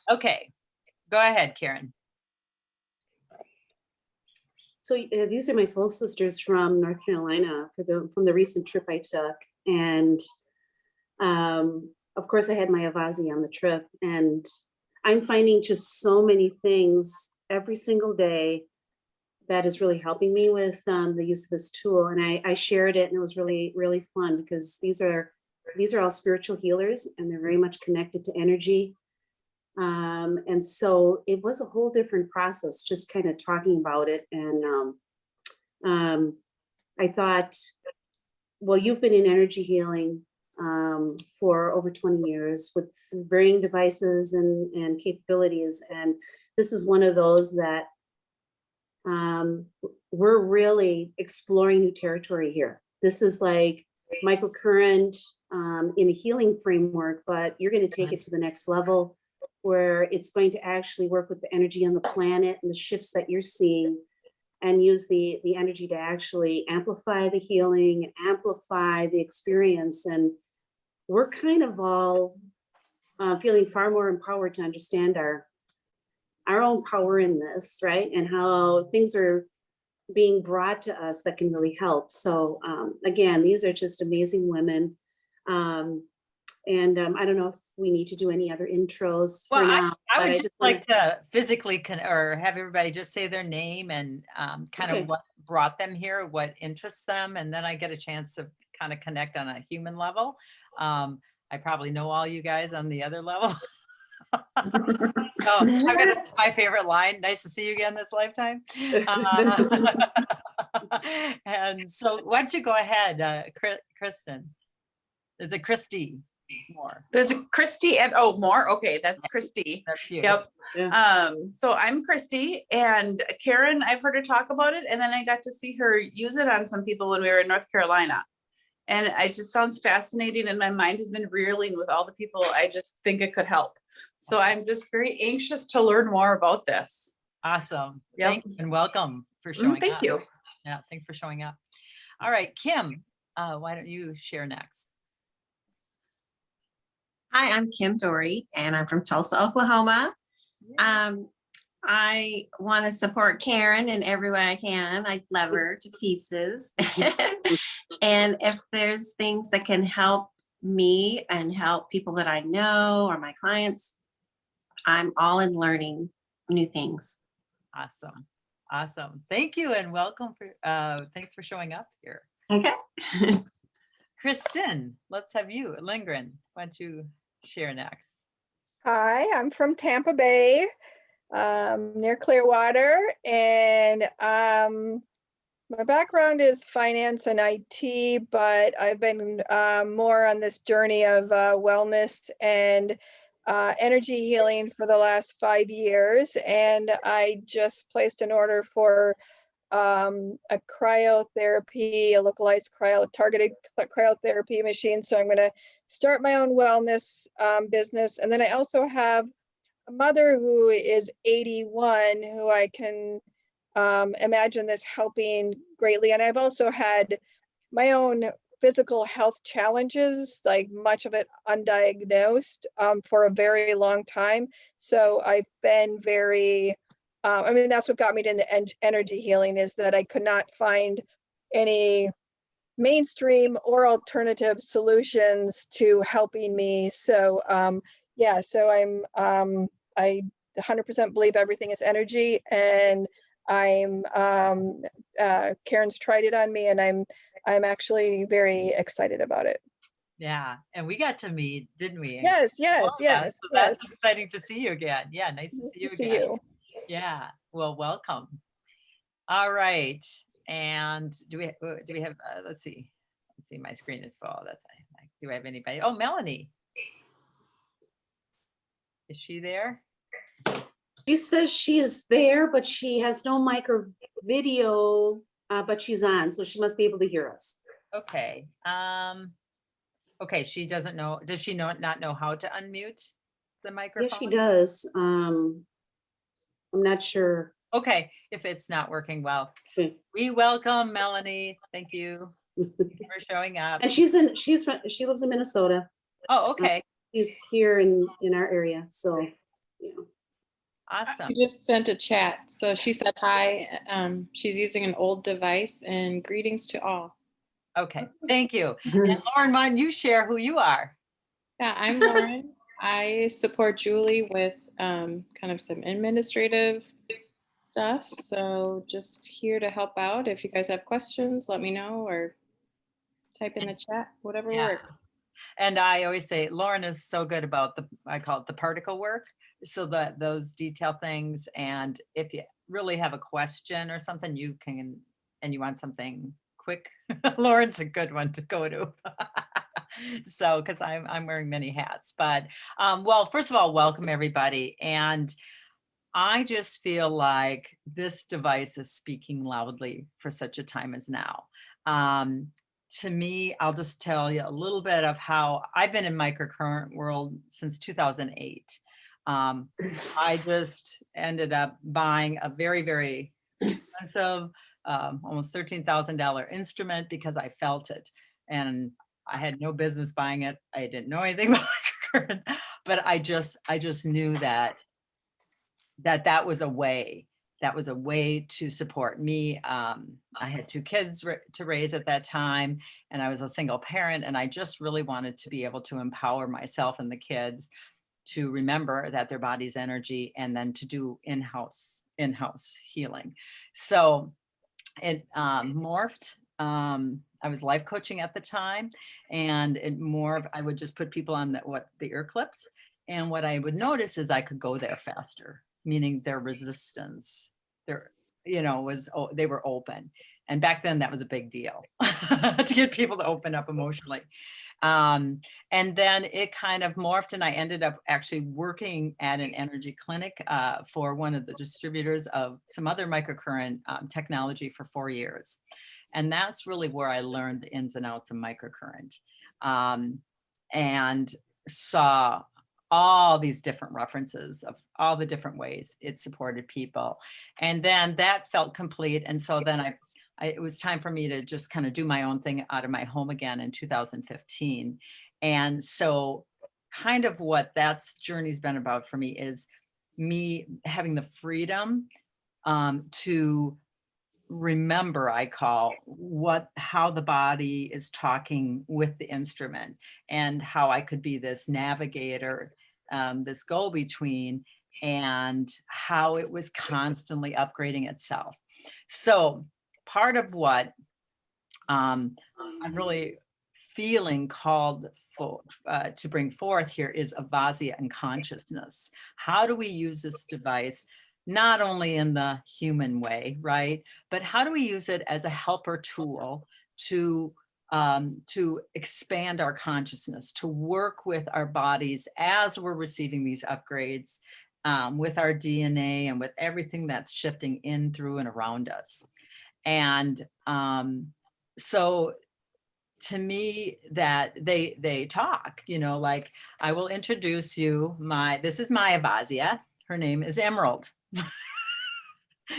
Okay, go ahead, Karen. So these are my soul sisters from North Carolina from the recent trip I took. And of course I had my Avazzia on the trip, and I'm finding just so many things every single day that is really helping me with the use of this tool. And I shared it, and it was really, really fun because these are all spiritual healers, and they're very much connected to energy. And so it was a whole different process, just kind of talking about it. And I thought, well, you've been in energy healing for over 20 years with varying devices and capabilities. And this is one of those that we're really exploring new territory here. This is like microcurrent in a healing framework, but you're going to take it to the next level, where it's going to actually work with the energy on the planet and the shifts that you're seeing, and use the energy to actually amplify the healing, amplify the experience. And we're kind of all feeling far more empowered to understand our own power in this, right? And how things are being brought to us that can really help. So again, these are just amazing women. And I don't know if we need to do any other intros for now. I would just like to physically or have everybody just say their name and kind of what brought them here, what interests them, and then I get a chance to kind of connect on a human level. I probably know all you guys on the other level. So I'm gonna say my favorite line, nice to see you again this lifetime. And so why don't you go ahead, Kristen? Is it Christy Moore? There's a Christy and Moore. Okay, that's Christy. That's you. Yep. Yeah. So I'm Christy, and Karen, I've heard her talk about it, and then I got to see her use it on some people when we were in North Carolina. And it just sounds fascinating, and my mind has been reeling with all the people I just think it could help. So I'm just very anxious to learn more about this. Awesome. Yep. Thank you and welcome for showing up. Thank you. Yeah, thanks for showing up. All right, Kim, why don't you share next? Hi, I'm Kim Dory, and I'm from Tulsa, Oklahoma. Yeah. I want to support Karen in every way I can. I love her to pieces. And if there's things that can help me and help people that I know or my clients, I'm all in learning new things. Awesome. Awesome. Thank you and welcome. Thanks for showing up here. Okay. Kristen, let's have you. Lindgren, why don't you share next? Hi, I'm from Tampa Bay, near Clearwater, and my background is finance and IT, but I've been more on this journey of wellness and energy healing for the last 5 years. And I just placed an order for a cryotherapy, a localized targeted cryotherapy machine. So I'm going to start my own wellness business. And then I also have a mother who is 81, who I can imagine this helping greatly. And I've also had my own physical health challenges, like much of it undiagnosed, for a very long time. So I've been very, I mean, that's what got me into energy healing, is that I could not find any mainstream or alternative solutions to helping me. So yeah, so I 100% believe everything is energy, and I'm Karen's tried it on me, and I'm actually very excited about it. Yeah, and we got to meet, didn't we? Yes, yes, yes. So that's exciting to see you again. Yeah, nice to see you again. Yeah, well, welcome. All right, and do we have? Let's see, my screen is full. Do I have anybody? Oh, Melanie, is she there? She says she is there, but she has no mic or video, but she's on, so she must be able to hear us. Okay. Okay, she doesn't know. Does she not know how to unmute the microphone? Yes, she does. I'm not sure. Okay, if it's not working well. Okay. We welcome Melanie. Thank you for showing up. And she lives in Minnesota. Oh, okay. She's here in our area, so. you know. Awesome. I just sent a chat. So she said hi. She's using an old device and greetings to all. Okay, thank you. And Lauren, why don't you share who you are? Yeah, I'm Lauren. I support Julie with kind of some administrative stuff. So just here to help out. If you guys have questions, let me know or type in the chat, whatever Yeah. works. And I always say Lauren is so good about I call it the particle work. So that those detail things. And if you really have a question or something, you can, and you want something quick, Lauren's a good one to go to. So, because I'm wearing many hats, but well, first of all, welcome everybody. And I just feel like this device is speaking loudly for such a time as now. To me, I'll just tell you a little bit of how I've been in microcurrent world since 2008. I just ended up buying a very, very expensive, almost $13,000 instrument because I felt it. And I had no business buying it. I didn't know anything about microcurrent, but I just knew that was a way. That was a way to support me. I had 2 kids to raise at that time, and I was a single parent, and I just really wanted to be able to empower myself and the kids to remember that their body's energy, and then to do in-house healing. So it morphed. I was life coaching at the time, and it I would just put people on the ear clips, and what I would notice is I could go there faster, meaning their resistance, they were open. And back then that was a big deal to get people to open up emotionally. And then it kind of morphed, and I ended up actually working at an energy clinic for one of the distributors of some other microcurrent technology for 4 years. And that's really where I learned the ins and outs of microcurrent, and saw all these different references of all the different ways it supported people. And then that felt complete. And so then it was time for me to just kind of do my own thing out of my home again in 2015. And so kind of what that's journey's been about for me is me having the freedom to remember, I call how the body is talking with the instrument, and how I could be this navigator, this go-between, and how it was constantly upgrading itself. So part of what I'm really feeling called for to bring forth here is Avazzia and consciousness. How do we use this device not only in the human way, right, but how do we use it as a helper tool to expand our consciousness, to work with our bodies as we're receiving these upgrades, with our DNA and with everything that's shifting in, through, and around us. And so to me, that they talk, like, I will introduce you, this is my Avazzia. Her name is Emerald.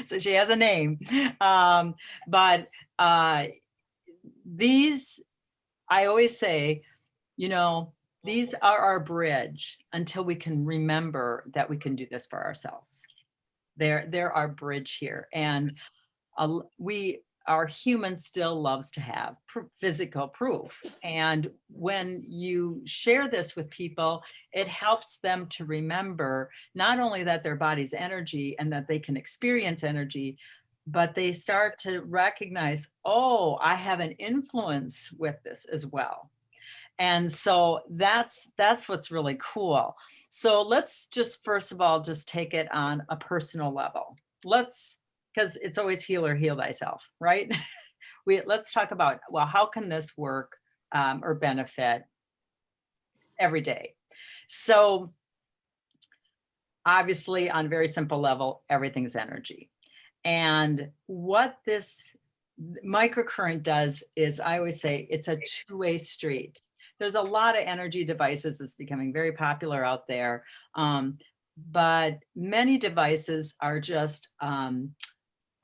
So she has a name. But these, I always say, these are our bridge until we can remember that we can do this for ourselves. They're our bridge here. And our human still loves to have physical proof. And when you share this with people, it helps them to remember not only that their body's energy and that they can experience energy, but they start to recognize, oh, I have an influence with this as well. And so that's what's really cool. So let's just, first of all, just take it on a personal level. Because it's always heal or heal thyself, right? Let's talk about, well, how can this work or benefit every day? So obviously, on a very simple level, everything's energy. And what this microcurrent does is, I always say, it's a two-way street. There's a lot of energy devices that's becoming very popular out there. But many devices are just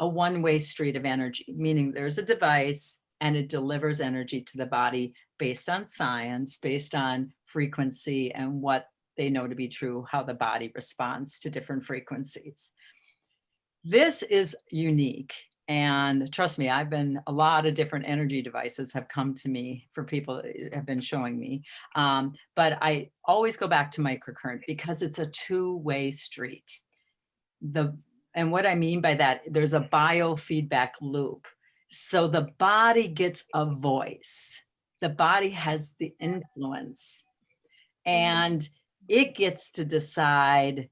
a one-way street of energy, meaning there's a device and it delivers energy to the body based on science, based on frequency, and what they know to be true, how the body responds to different frequencies. This is unique. And trust me, a lot of different energy devices have come to me for people that have been showing me. But I always go back to microcurrent because it's a two-way street. And what I mean by that, there's a biofeedback loop. So the body gets a voice. The body has the influence. And it gets to decide,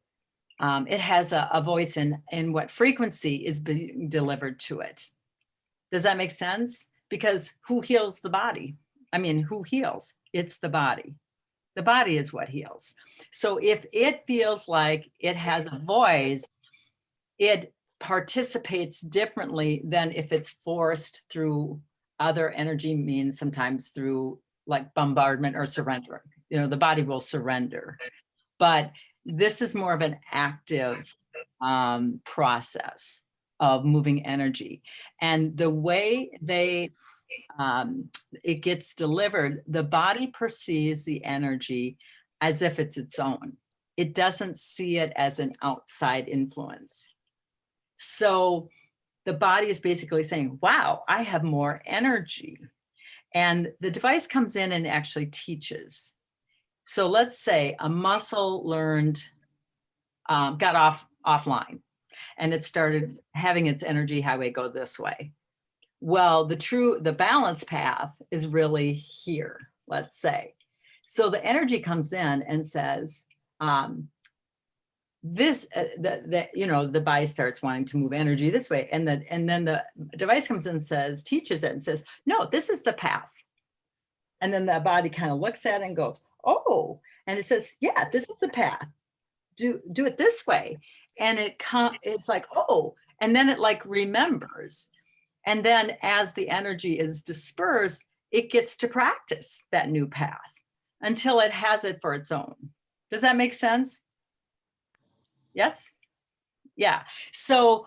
it has a voice in what frequency is being delivered to it. Does that make sense? Because who heals the body? I mean, who heals? It's the body. The body is what heals. So if it feels like it has a voice, it participates differently than if it's forced through other energy means, sometimes through like bombardment or surrendering. You know, the body will surrender. But this is more of an active process of moving energy. And the way it gets delivered, the body perceives the energy as if it's its own. It doesn't see it as an outside influence. So the body is basically saying, wow, I have more energy. And the device comes in and actually teaches. So let's say a muscle learned, got offline, and it started having its energy highway go this way. Well, the balance path is really here, let's say. So the energy comes in and says, the body starts wanting to move energy this way. And then the device comes in and says, teaches it and says, no, this is the path. And then the body kind of looks at it and goes, oh, and it says, yeah, this is the path. Do it this way. And it's like, oh, and then it like remembers. And then as the energy is dispersed, it gets to practice that new path until it has it for its own. Does that make sense? Yes? Yeah. So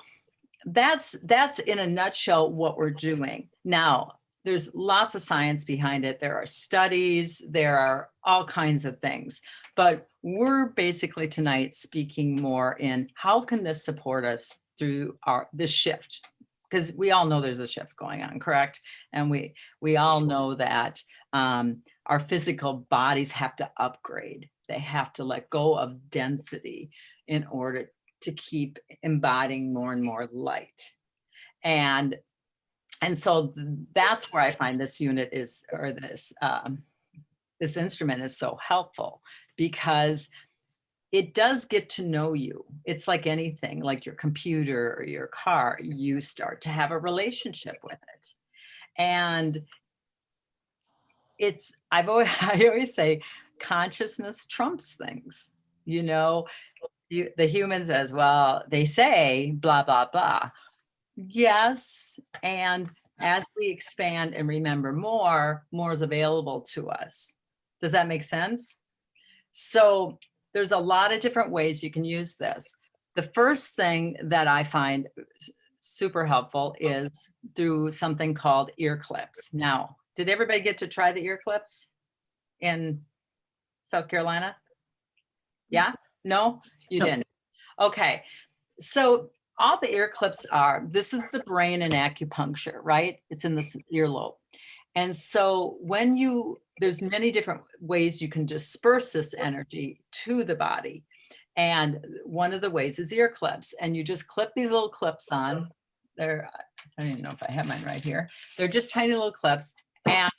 that's in a nutshell what we're doing. Now, there's lots of science behind it. There are studies, there are all kinds of things, but we're basically tonight speaking more in how can this support us through this shift? Because we all know there's a shift going on, correct? And we all know that our physical bodies have to upgrade. They have to let go of density in order to keep embodying more and more light. And so that's where I find this unit this instrument is so helpful, because it does get to know you. It's like anything, like your computer or your car, you start to have a relationship with it. And I always say consciousness trumps things, you know. The human says, well, they say blah, blah, blah. Yes. And as we expand and remember more is available to us. Does that make sense? So there's a lot of different ways you can use this. The first thing that I find super helpful is through something called ear clips. Now, did everybody get to try the ear clips in South Carolina? Yeah? No, you didn't. Okay. So all the ear clips this is the brain and acupuncture, right? It's in the earlobe. And so there's many different ways you can disperse this energy to the body. And one of the ways is ear clips. And you just clip these little clips on. I don't even know if I have mine right here. They're just tiny little clips. And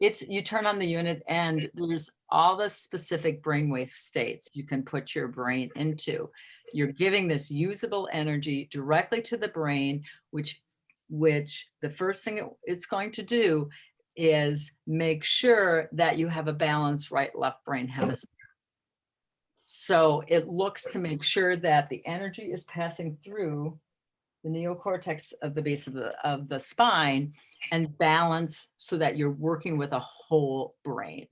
you turn on the unit and there's all the specific brainwave states you can put your brain into. You're giving this usable energy directly to the brain, which the first thing it's going to do is make sure that you have a balanced right, left brain hemisphere. So it looks to make sure that the energy is passing through the neocortex of the base of the spine and balance so that you're working with a whole brain.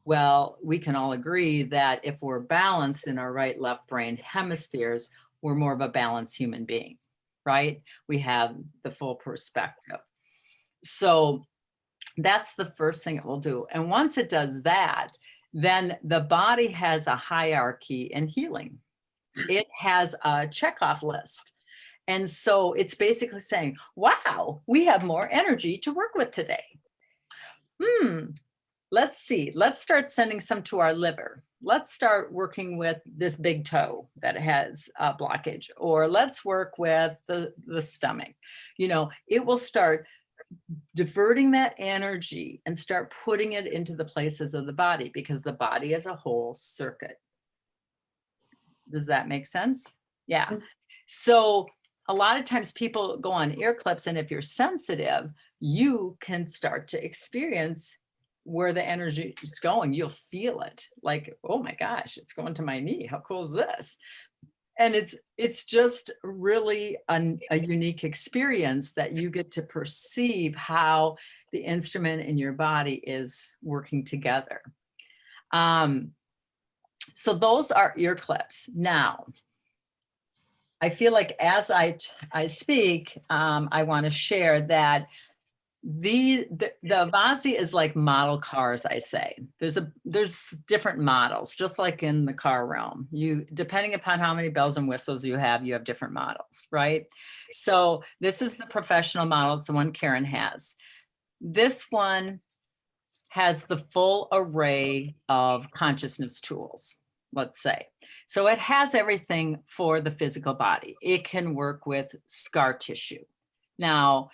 Well, we can all agree that if we're balanced in our right, left brain hemispheres, we're more of a balanced human being, right? We have the full perspective. So that's the first thing it will do. And once it does that, then the body has a hierarchy in healing. It has a checkoff list. And so it's basically saying, wow, we have more energy to work with today. Let's see, let's start sending some to our liver. Let's start working with this big toe that has a blockage, or let's work with the stomach. You know, it will start diverting that energy and start putting it into the places of the body, because the body is a whole circuit. Does that make sense? Yeah. So a lot of times people go on ear clips, and if you're sensitive, you can start to experience where the energy is going. You'll feel it like, oh my gosh, it's going to my knee. How cool is this? And it's just really a unique experience that you get to perceive how the instrument in your body is working together. So those are ear clips. Now, I feel like as I speak, I want to share that the Avazzia is like model cars, I say. There's different models, just like in the car realm. You, depending upon how many bells and whistles you have different models, right? So this is the professional model. It's the one Karen has. This one has the full array of consciousness tools, let's say. So it has everything for the physical body. It can work with scar tissue. Now,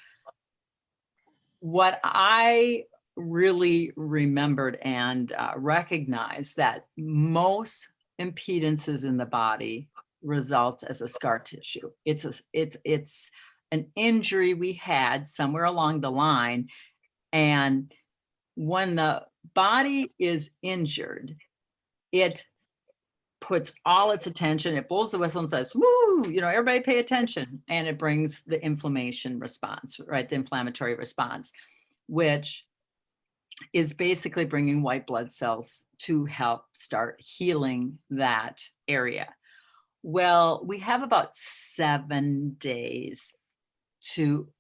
what I really remembered and recognized that most impedances in the body results as a scar tissue. It's an injury we had somewhere along the line. And when the body is injured, it puts all its attention, it blows the whistle and says, woo, you know, everybody pay attention. And it brings the inflammation response, right? The inflammatory response, which is basically bringing white blood cells to help start healing that area. Well, we have about 7 days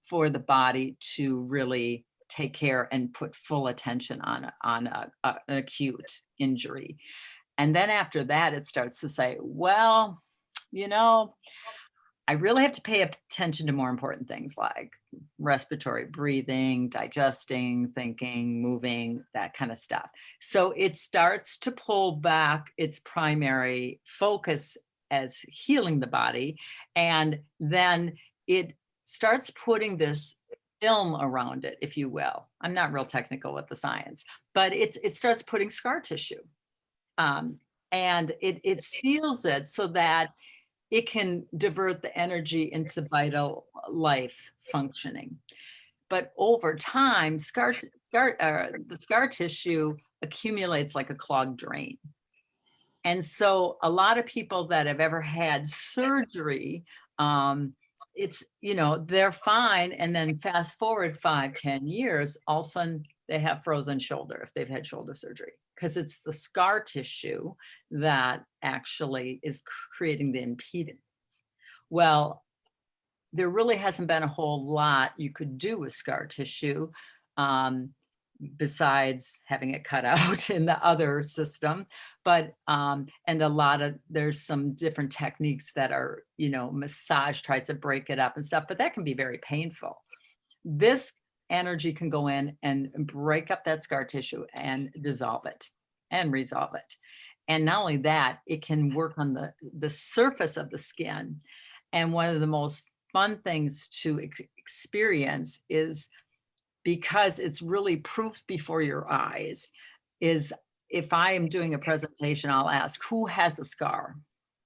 for the body to really take care and put full attention on an acute injury. And then after that, it starts to say, well, you know, I really have to pay attention to more important things like respiratory, breathing, digesting, thinking, moving, that kind of stuff. So it starts to pull back its primary focus as healing the body. And then it starts putting this film around it, if you will. I'm not real technical with the science, but it starts putting scar tissue. And it seals it so that it can divert the energy into vital life functioning. But over time, the scar tissue accumulates like a clogged drain. And so a lot of people that have ever had surgery, it's, you know, they're fine. And then fast forward 5-10 years, all of a sudden they have frozen shoulder if they've had shoulder surgery, because it's the scar tissue that actually is creating the impedance. Well, there really hasn't been a whole lot you could do with scar tissue besides having it cut out in the other system. But, and there's some different techniques that are, you know, massage tries to break it up and stuff, but that can be very painful. This energy can go in and break up that scar tissue and dissolve it and resolve it. And not only that, it can work on the surface of the skin. And one of the most fun things to experience is, because it's really proof before your eyes, is if I am doing a presentation, I'll ask, who has a scar?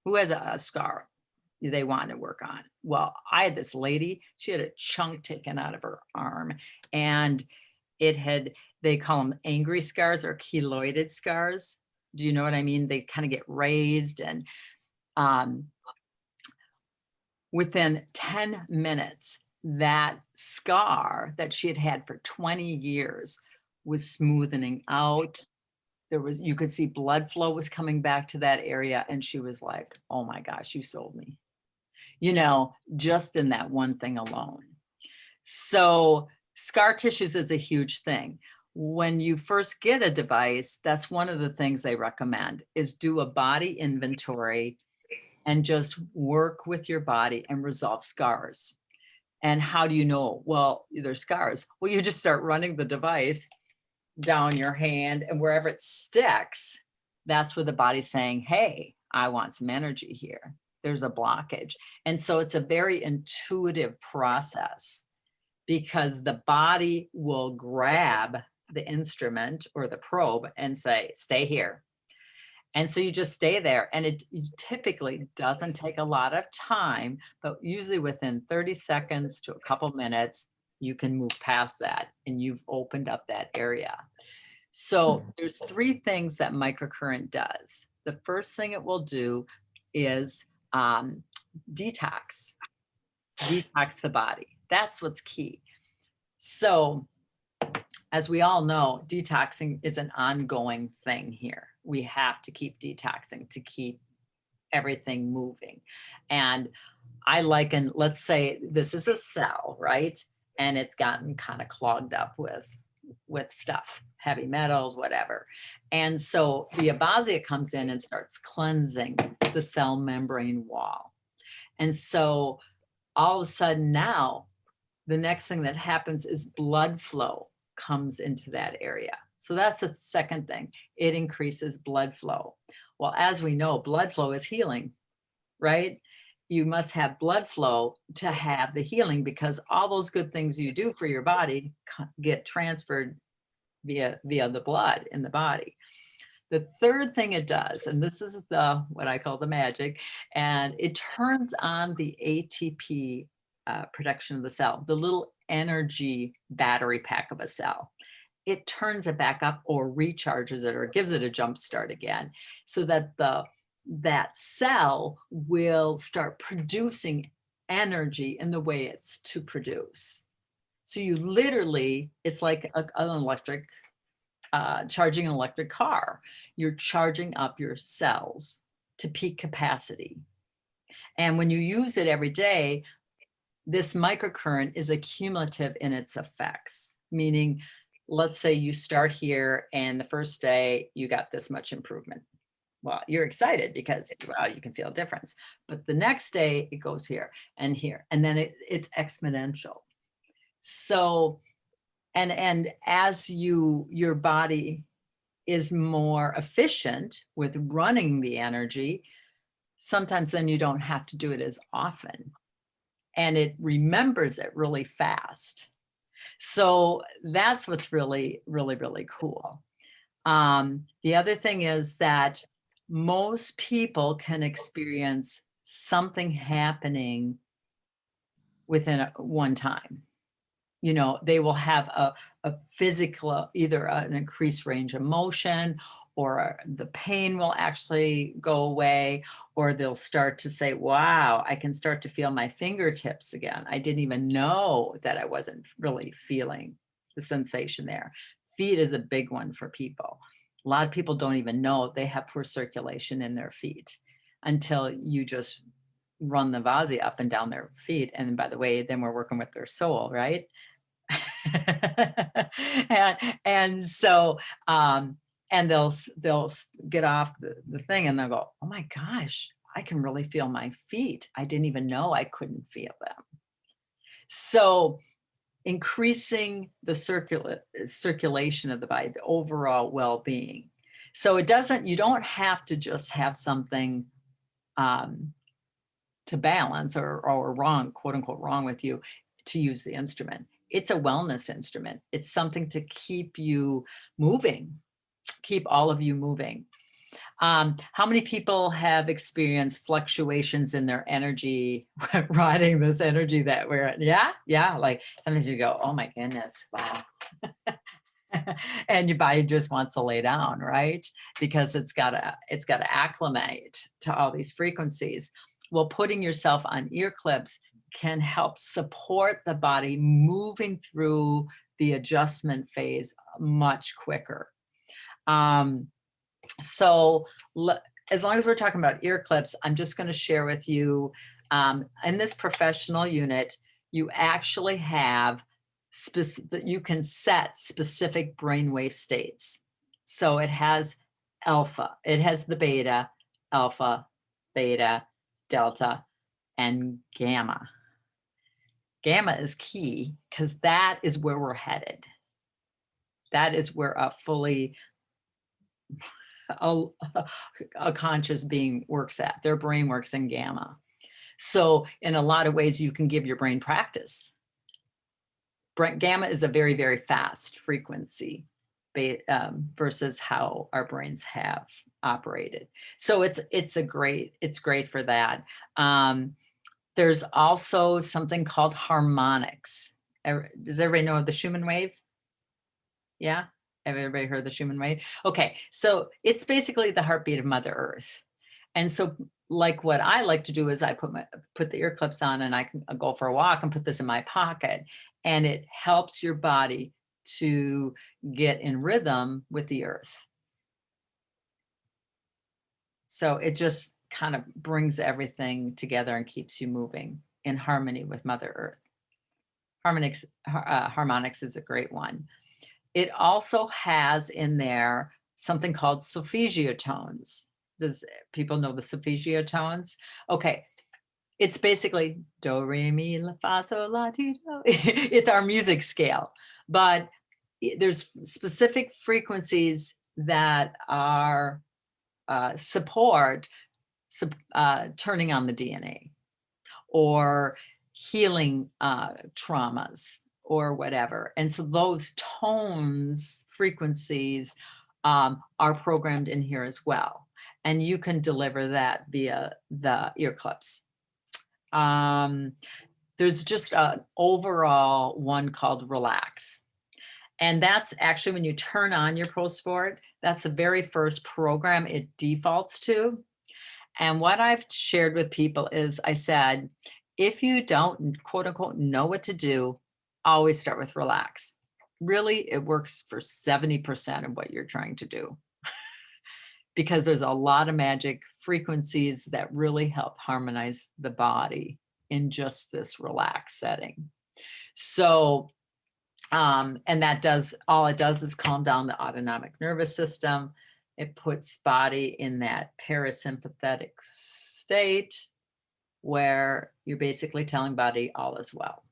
Who has a scar they want to work on? Well, I had this lady, she had a chunk taken out of her arm, and they call them angry scars or keloided scars. Do you know what I mean? They kind of get raised, and within 10 minutes, that scar that she had had for 20 years was smoothing out. You could see blood flow was coming back to that area. And she was like, oh my gosh, you sold me, you know, just in that one thing alone. So scar tissues is a huge thing. when you first get a device, that's one of the things they recommend is do a body inventory and just work with your body and resolve scars. And how do you know? Well, there's scars. Well, you just start running the device down your hand, and wherever it sticks, that's where the body's saying, hey, I want some energy here. There's a blockage. And so it's a very intuitive process because the body will grab the instrument or the probe and say, stay here. And so you just stay there, and it typically doesn't take a lot of time, but usually within 30 seconds to a couple minutes, you can move past that and you've opened up that area. So there's 3 things that microcurrent does. The first thing it will do is detox the body. That's what's key. So as we all know, detoxing is an ongoing thing here. We have to keep detoxing to keep everything moving. And I liken, let's say this is a cell, right? And it's gotten kind of clogged up with stuff, heavy metals, whatever. And so the Avazzia comes in and starts cleansing the cell membrane wall. And so all of a sudden now, the next thing that happens is blood flow comes into that area. So that's the second thing. It increases blood flow. Well, as we know, blood flow is healing, right? You must have blood flow to have the healing, because all those good things you do for your body get transferred via the blood in the body. The third thing it does, and this is what I call the magic, and it turns on the ATP production of the cell, the little energy battery pack of a cell. It turns it back up or recharges it or gives it a jump start again, so that that cell will start producing energy in the way it's to produce. So you literally, it's like an electric, charging an electric car. You're charging up your cells to peak capacity. And when you use it every day, this microcurrent is accumulative in its effects, meaning, let's say you start here and the first day you got this much improvement. Well, you're excited because, wow, you can feel a difference. But the next day it goes here, and then it's exponential. So, and as your body is more efficient with running the energy, sometimes then you don't have to do it as often. And it remembers it really fast. So that's what's really, really, really cool. The other thing is that most people can experience something happening within one time. You know, they will have a physical, either an increased range of motion, or the pain will actually go away, or they'll start to say, wow, I can start to feel my fingertips again. I didn't even know that I wasn't really feeling the sensation there. Feet is a big one for people. A lot of people don't even know they have poor circulation in their feet until you just run the Avazzia up and down their feet. And by the way, then we're working with their soul, right? and so, and they'll get off the thing and they'll go, oh my gosh, I can really feel my feet. I didn't even know I couldn't feel them. So increasing the circulation of the body, the overall well-being. So you don't have to just have something to balance or wrong, quote unquote, wrong with you to use the instrument. It's a wellness instrument. It's something to keep you moving, keep all of you moving. How many people have experienced fluctuations in their energy, riding this energy that we're in? Yeah. Like sometimes you go, oh my goodness, wow. And your body just wants to lay down, right? Because it's got to acclimate to all these frequencies. Well, putting yourself on ear clips can help support the body moving through the adjustment phase much quicker. So as long as we're talking about ear clips, I'm just going to share with you, in this professional unit, you actually have that you can set specific brainwave states. So it has alpha, it has the beta, alpha, beta, delta, and gamma. Gamma is key because that is where we're headed. That is where a fully a conscious being works at. Their brain works in gamma. So in a lot of ways, you can give your brain practice. Gamma is a very, very fast frequency versus how our brains have operated. So it's great for that. There's also something called harmonics. Does everybody know the Schumann wave? Yeah, have everybody heard the Schumann wave? Okay, so it's basically the heartbeat of Mother Earth. And so like what I like to do is I put the ear clips on and I can go for a walk and put this in my pocket, and it helps your body to get in rhythm with the earth. So it just kind of brings everything together and keeps you moving in harmony with Mother Earth. Harmonics is a great one. It also has in there something called solfeggio tones. Does people know the solfeggio tones? Okay, it's basically do, re, mi, la, fa, sol, la, ti, do. It's our music scale, but there's specific frequencies that are support turning on the DNA or healing traumas or whatever. And so those tones, frequencies are programmed in here as well. And you can deliver that via the ear clips. There's just an overall one called Relax. And that's actually when you turn on your ProSport, that's the very first program it defaults to. And what I've shared with people is I said, if you don't quote unquote know what to do, always start with Relax. Really, it works for 70% of what you're trying to do because there's a lot of magic frequencies that really help harmonize the body in just this relaxed setting. So, and that does, all it does is calm down the autonomic nervous system. It puts body in that parasympathetic state where you're basically telling body all is well.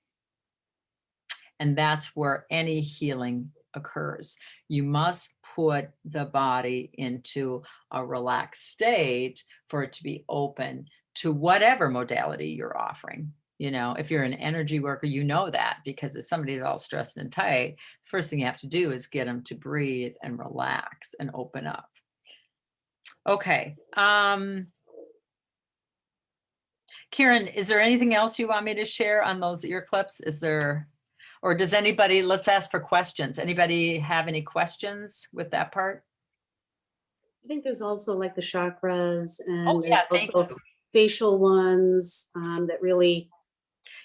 And that's where any healing occurs. You must put the body into a relaxed state for it to be open to whatever modality you're offering. You know, if you're an energy worker, you know that, because if somebody's all stressed and tight, first thing you have to do is get them to breathe and relax and open up. Okay. Karen, is there anything else you want me to share on those ear clips? Is there, or does anybody, let's ask for questions. Anybody have any questions with that part? I think there's also like the chakras and Oh, yeah, there's also facial ones that really.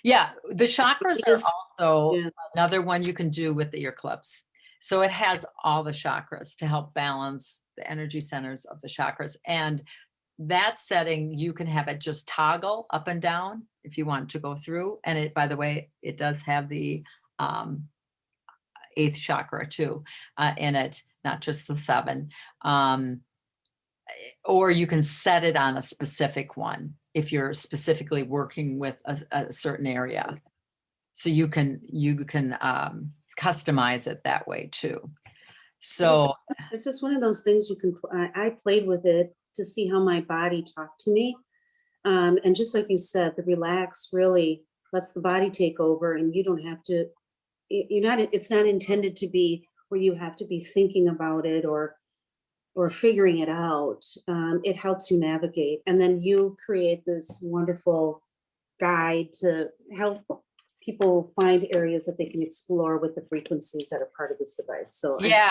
Yeah, the chakras are also yeah. another one you can do with the ear clips. So it has all the chakras to help balance the energy centers of the chakras. And that setting, you can have it just toggle up and down if you want to go through. And it, by the way, it does have the 8th chakra too in it, not just the 7. Or you can set it on a specific one if you're specifically working with a certain area. So you can customize it that way too. So it's just one of those things you can, I played with it to see how my body talked to me. And just like you said, the relax really lets the body take over, and you don't have to, it's not intended to be where you have to be thinking about it or figuring it out. It helps you navigate. And then you create this wonderful guide to help people find areas that they can explore with the frequencies that are part of this device. So yeah,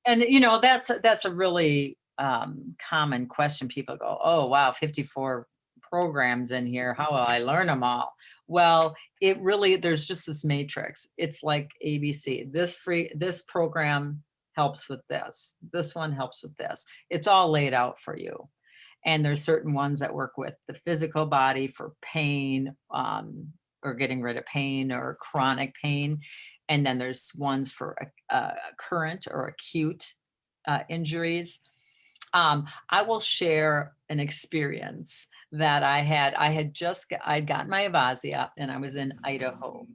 and you know, that's a really common question. People go, oh wow, 54 programs in here, how will I learn them all? Well, it really, there's just this matrix. It's like ABC. This program helps with this. This one helps with this. It's all laid out for you. And there's certain ones that work with the physical body for pain, or getting rid of pain or chronic pain. And then there's ones for current or acute injuries. I will share an experience that I had. I'd gotten my Avazzia and I was in Idaho.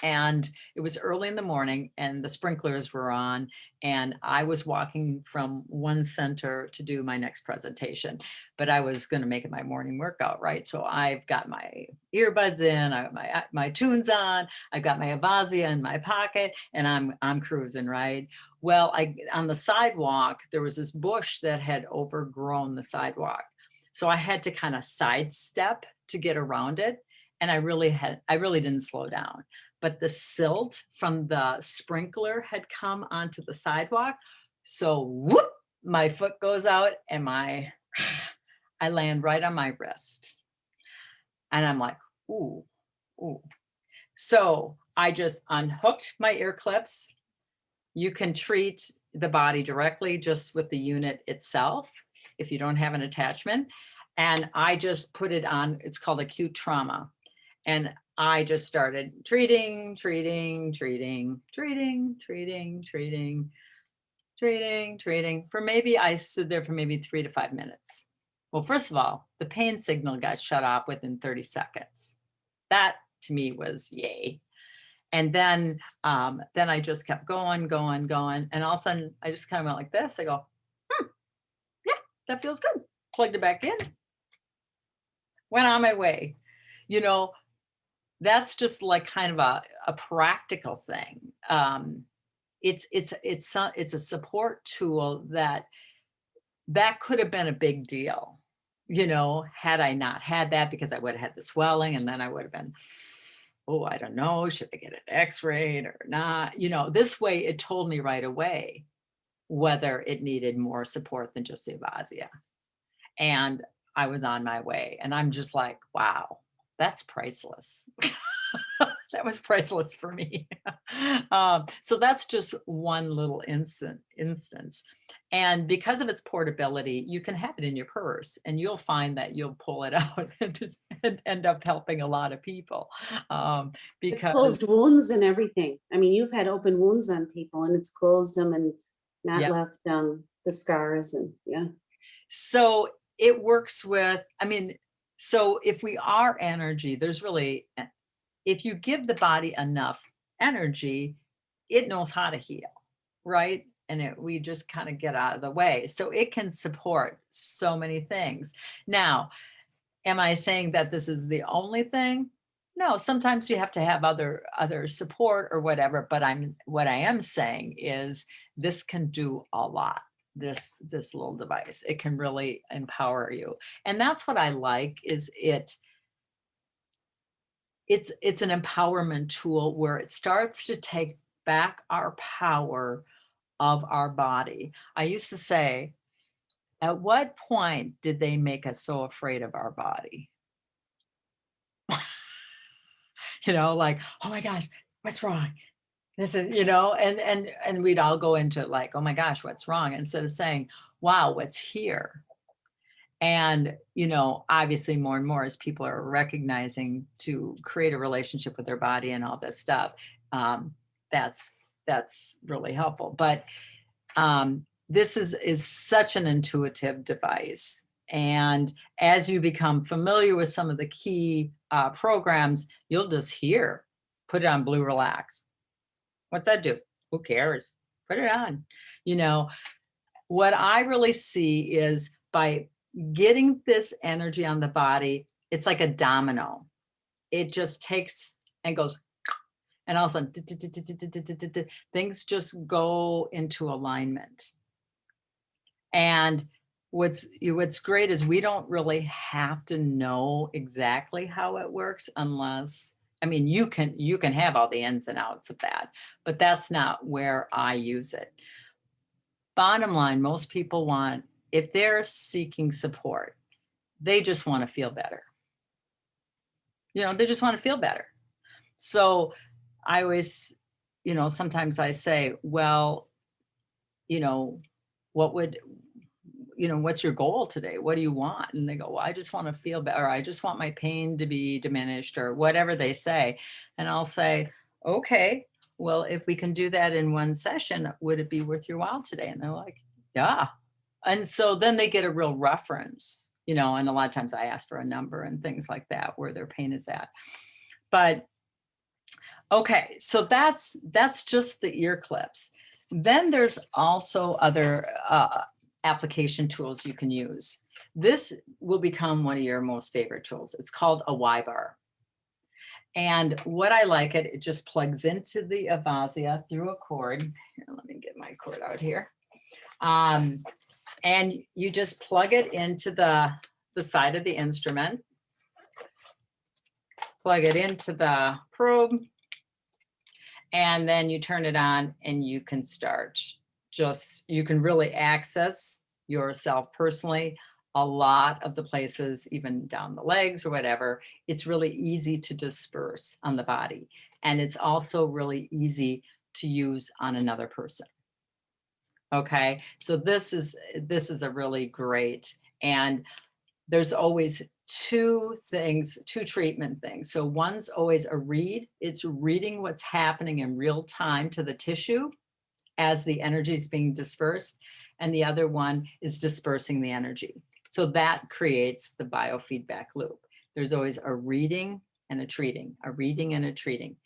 And it was early in the morning and the sprinklers were on, and I was walking from one center to do my next presentation, but I was going to make it my morning workout, right? So I've got my earbuds in, I have my tunes on, I've got my Avazzia in my pocket, and I'm cruising, right? Well, on the sidewalk, there was this bush that had overgrown the sidewalk. So I had to kind of sidestep to get around it. And I really didn't slow down. But the silt from the sprinkler had come onto the sidewalk. So whoop, my foot goes out and I land right on my wrist. And I'm like, ooh, ooh. So I just unhooked my ear clips. You can treat the body directly just with the unit itself if you don't have an attachment. And I just put it on, it's called acute trauma. And I just started treating for maybe, I stood there for maybe 3 to 5 minutes. Well, first of all, the pain signal got shut off within 30 seconds. That to me was yay. And then I just kept going. And all of a sudden I just kind of went like this. I go, yeah, that feels good. Plugged it back in. Went on my way. You know, that's just like kind of a practical thing. It's a support tool that could have been a big deal, you know, had I not had that, because I would have had the swelling, and then I would have been, oh, I don't know, should I get an x-rayed or not? You know, this way it told me right away whether it needed more support than just the Avazzia. And I was on my way, and I'm just like, wow, that's priceless. That was priceless for me. So that's just one little instance. And because of its portability, you can have it in your purse, and you'll find that you'll pull it out and end up helping a lot of people. It's Because closed wounds and everything. I mean, you've had open wounds on people and it's closed them and not Yeah. left the scars, and yeah. so it works with, I mean, so if we are energy, there's really, if you give the body enough energy, it knows how to heal, right? And we just kind of get out of the way. So it can support so many things. Now, am I saying that this is the only thing? No, sometimes you have to have other support or whatever, but what I am saying is this can do a lot. This little device, it can really empower you. And that's what I like, is it's an empowerment tool where it starts to take back our power of our body. I used to say, at what point did they make us so afraid of our body? You know, like, oh my gosh, what's wrong? This is, you know, and we'd all go into like, oh my gosh, what's wrong? Instead of saying, wow, what's here? And, you know, obviously more and more as people are recognizing to create a relationship with their body and all this stuff, that's really helpful. But this is such an intuitive device. And as you become familiar with some of the key programs, you'll just hear, put it on Blue Relax. What's that do? Who cares? Put it on. You know, what I really see is by getting this energy on the body, it's like a domino. It just takes and goes, and all of a sudden, things just go into alignment. And what's great is we don't really have to know exactly how it works unless, I mean, you can have all the ins and outs of that, but that's not where I use it. Bottom line, most people want, if they're seeking support, they just want to feel better. You know, they just want to feel better. So I always, you know, sometimes I say, well, you know, what's your goal today? What do you want? And they go, well, I just want to feel better. Or I just want my pain to be diminished, or whatever they say. And I'll say, okay, well, if we can do that in one session, would it be worth your while today? And they're like, yeah. And so then they get a real reference, you know, and a lot of times I ask for a number and things like that, where their pain is at. But okay, so that's just the ear clips. Then there's also other application tools you can use. This will become one of your most favorite tools. It's called a Y-bar. And what I like it just plugs into the Avazzia through a cord. Here, let me get my cord out here. And you just plug it into the side of the instrument. Plug it into the probe. And then you turn it on and you can start. You can really access yourself personally. A lot of the places, even down the legs or whatever, it's really easy to disperse on the body. And it's also really easy to use on another person. Okay, so this is a really great, and there's always two treatment things. So one's always a read. It's reading what's happening in real time to the tissue as the energy is being dispersed. And the other one is dispersing the energy. So that creates the biofeedback loop. There's always a reading and a treating, a reading and a treating.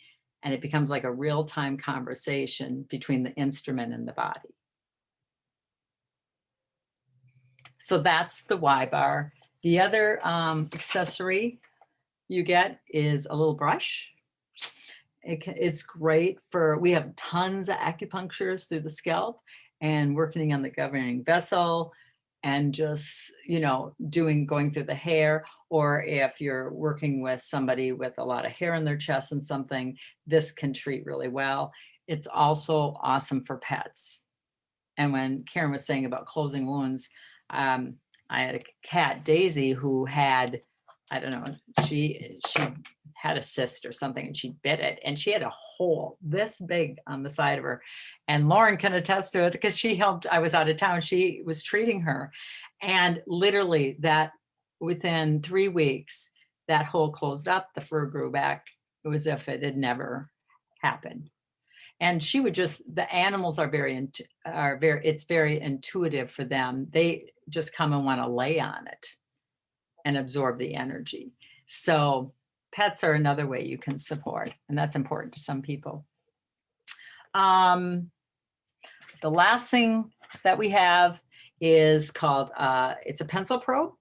And it becomes like a real-time conversation between the instrument and the body. So that's the Y-bar. The other accessory you get is a little brush. It's great for, we have tons of acupunctures through the scalp and working on the governing vessel and just, you know, going through the hair, or if you're working with somebody with a lot of hair in their chest and something, this can treat really well. It's also awesome for pets. And when Karen was saying about closing wounds, I had a cat, Daisy, who had, I don't know, she had a cyst or something and she bit it and she had a hole this big on the side of her. And Lauren can attest to it because she helped, I was out of town, she was treating her. And literally that within 3 weeks, that hole closed up, the fur grew back. It was as if it had never happened. And she would just, the animals it's very intuitive for them. They just come and want to lay on it and absorb the energy. So pets are another way you can support, and that's important to some people. The last thing that we have is called, it's a pencil probe.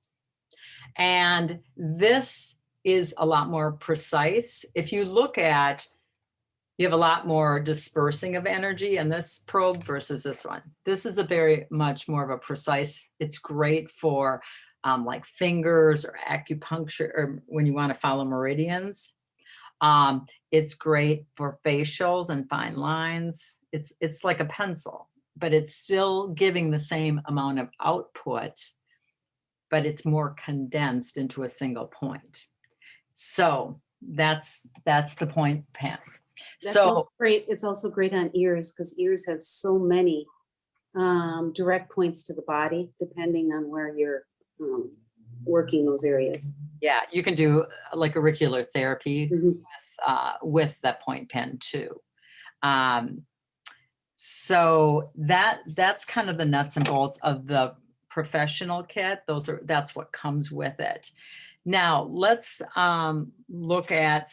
And this is a lot more precise. If you look at, you have a lot more dispersing of energy in this probe versus this one. This is a very much more of a precise, it's great for like fingers or acupuncture, or when you want to follow meridians. It's great for facials and fine lines. It's like a pencil, but it's still giving the same amount of output, but it's more condensed into a single point. So that's the point pen. That's So also great. It's also great on ears because ears have so many direct points to the body, depending on where you're working those areas. yeah, you can do like auricular therapy with that point pen too. So that's kind of the nuts and bolts of the professional kit. That's what comes with it. Now let's look at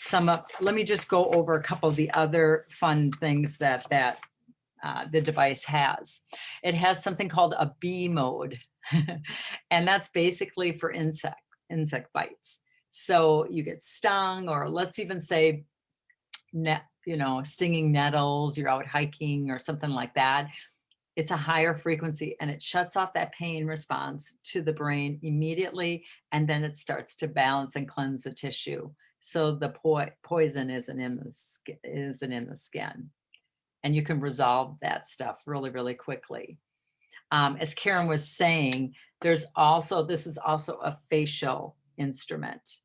let me just go over a couple of the other fun things that the device has. It has something called a bee mode, and that's basically for insect bites. So you get stung, or let's even say stinging nettles, you're out hiking or something like that. It's a higher frequency and it shuts off that pain response to the brain immediately. And then it starts to balance and cleanse the tissue. So the poison isn't in the skin. And you can resolve that stuff really, really quickly. As Karen was saying, this is also a facial instrument.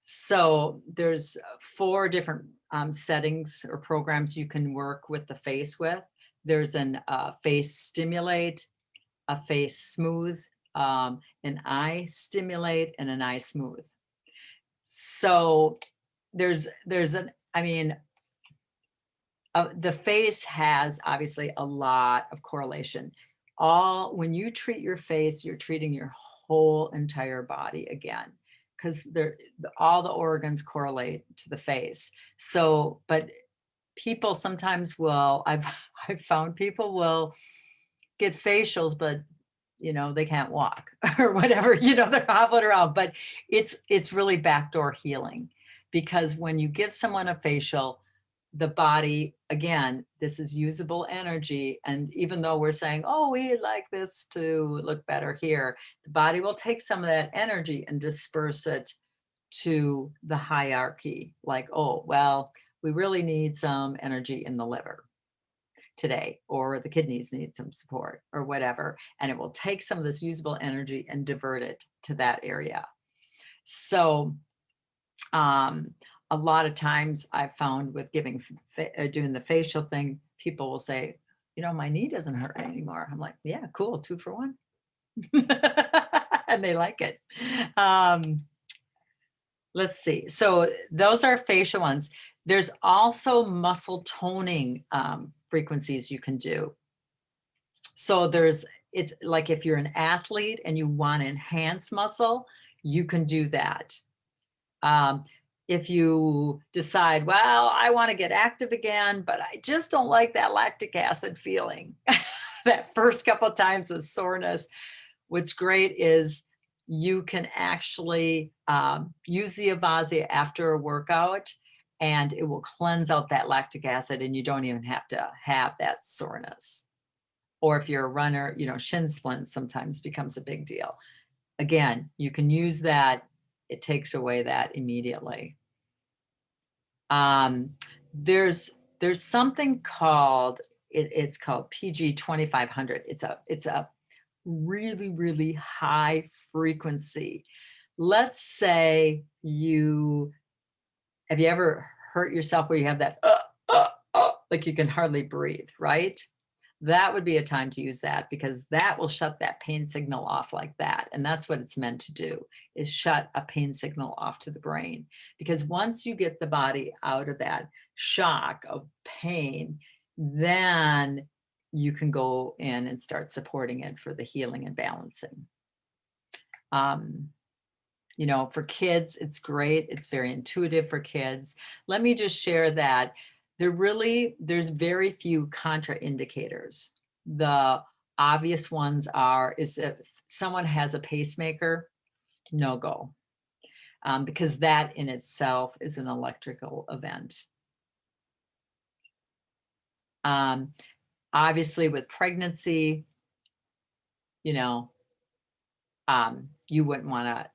So there's 4 different settings or programs you can work with the face with. There's an face stimulate, a face smooth, an eye stimulate, and an eye smooth. So there's the face has obviously a lot of correlation. When you treat your face, you're treating your whole entire body again, because all the organs correlate to the face. So, but people sometimes will, I've found people will get facials, but they can't walk or whatever, they're hobbling around, but it's really backdoor healing, because when you give someone a facial, the body, again, this is usable energy. And even though we're saying, oh, we like this to look better here, the body will take some of that energy and disperse it to the hierarchy. Like, oh, well, we really need some energy in the liver today, or the kidneys need some support or whatever. And it will take some of this usable energy and divert it to that area. So, a lot of times I've found with doing the facial thing, people will say, my knee doesn't hurt anymore. I'm like, yeah, cool, 2 for 1. And they like it. Let's see. So those are facial ones. There's also muscle toning frequencies you can do. So it's like if you're an athlete and you want to enhance muscle, you can do that. If you decide, well, I want to get active again, but I just don't like that lactic acid feeling, that first couple of times of soreness, what's great is you can actually use the Avazzia after a workout, and it will cleanse out that lactic acid, and you don't even have to have that soreness. Or if you're a runner, shin splints sometimes becomes a big deal. Again, you can use that. It takes away that immediately. There's something called, it's called PG 2500. It's a really, really high frequency. Let's say have you ever hurt yourself where you have that, like you can hardly breathe, right? That would be a time to use that, because that will shut that pain signal off like that. And that's what it's meant to do, is shut a pain signal off to the brain. Because once you get the body out of that shock of pain, then you can go in and start supporting it for the healing and balancing. For kids, it's great. It's very intuitive for kids. Let me just share that there's very few contraindicators. The obvious ones is if someone has a pacemaker, no go, because that in itself is an electrical event. Obviously with pregnancy, you wouldn't want to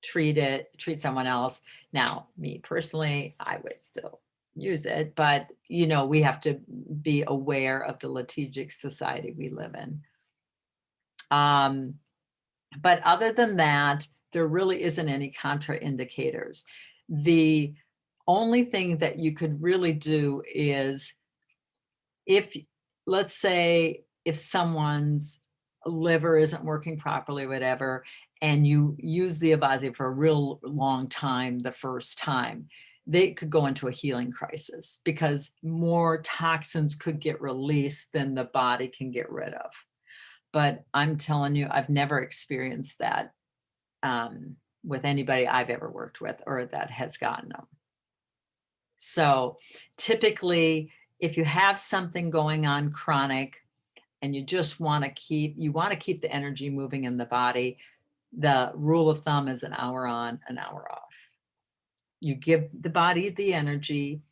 treat someone else. Now, me personally, I would still use it, but we have to be aware of the litigic society we live in. But other than that, there really isn't any contraindicators. The only thing that you could really do is let's say if someone's liver isn't working properly, whatever, and you use the Avazzia for a real long time the first time, they could go into a healing crisis, because more toxins could get released than the body can get rid of. But I'm telling you, I've never experienced that with anybody I've ever worked with or that has gotten them. So typically, if you have something going on chronic and you just want to keep the energy moving in the body, the rule of thumb is an hour on, an hour off. You give the body the energy,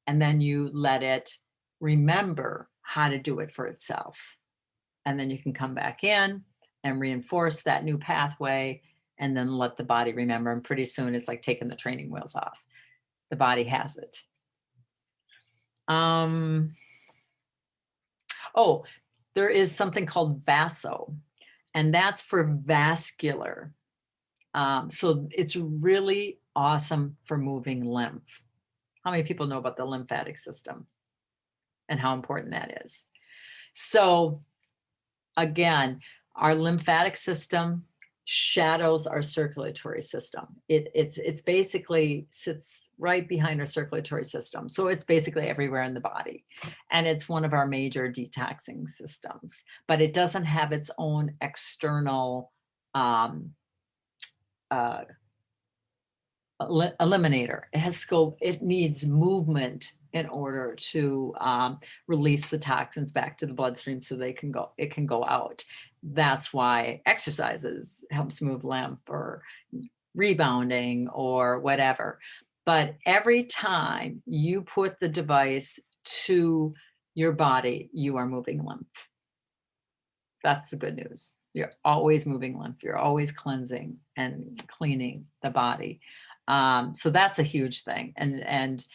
and then you let it remember how to do it for itself. And then you can come back in and reinforce that new pathway, and then let the body remember. And pretty soon it's like taking the training wheels off. The body has it. Oh, there is something called vaso, and that's for vascular. So it's really awesome for moving lymph. How many people know about the lymphatic system and how important that is? So again, our lymphatic system shadows our circulatory system. It's basically sits right behind our circulatory system. So it's basically everywhere in the body. And it's one of our major detoxing systems, but it doesn't have its own external eliminator. It has scope. It needs movement in order to release the toxins back to the bloodstream so it can go out. That's why exercises helps move lymph or rebounding or whatever. But every time you put the device to your body, you are moving lymph. That's the good news. You're always moving lymph. You're always cleansing and cleaning the body. So that's a huge thing. And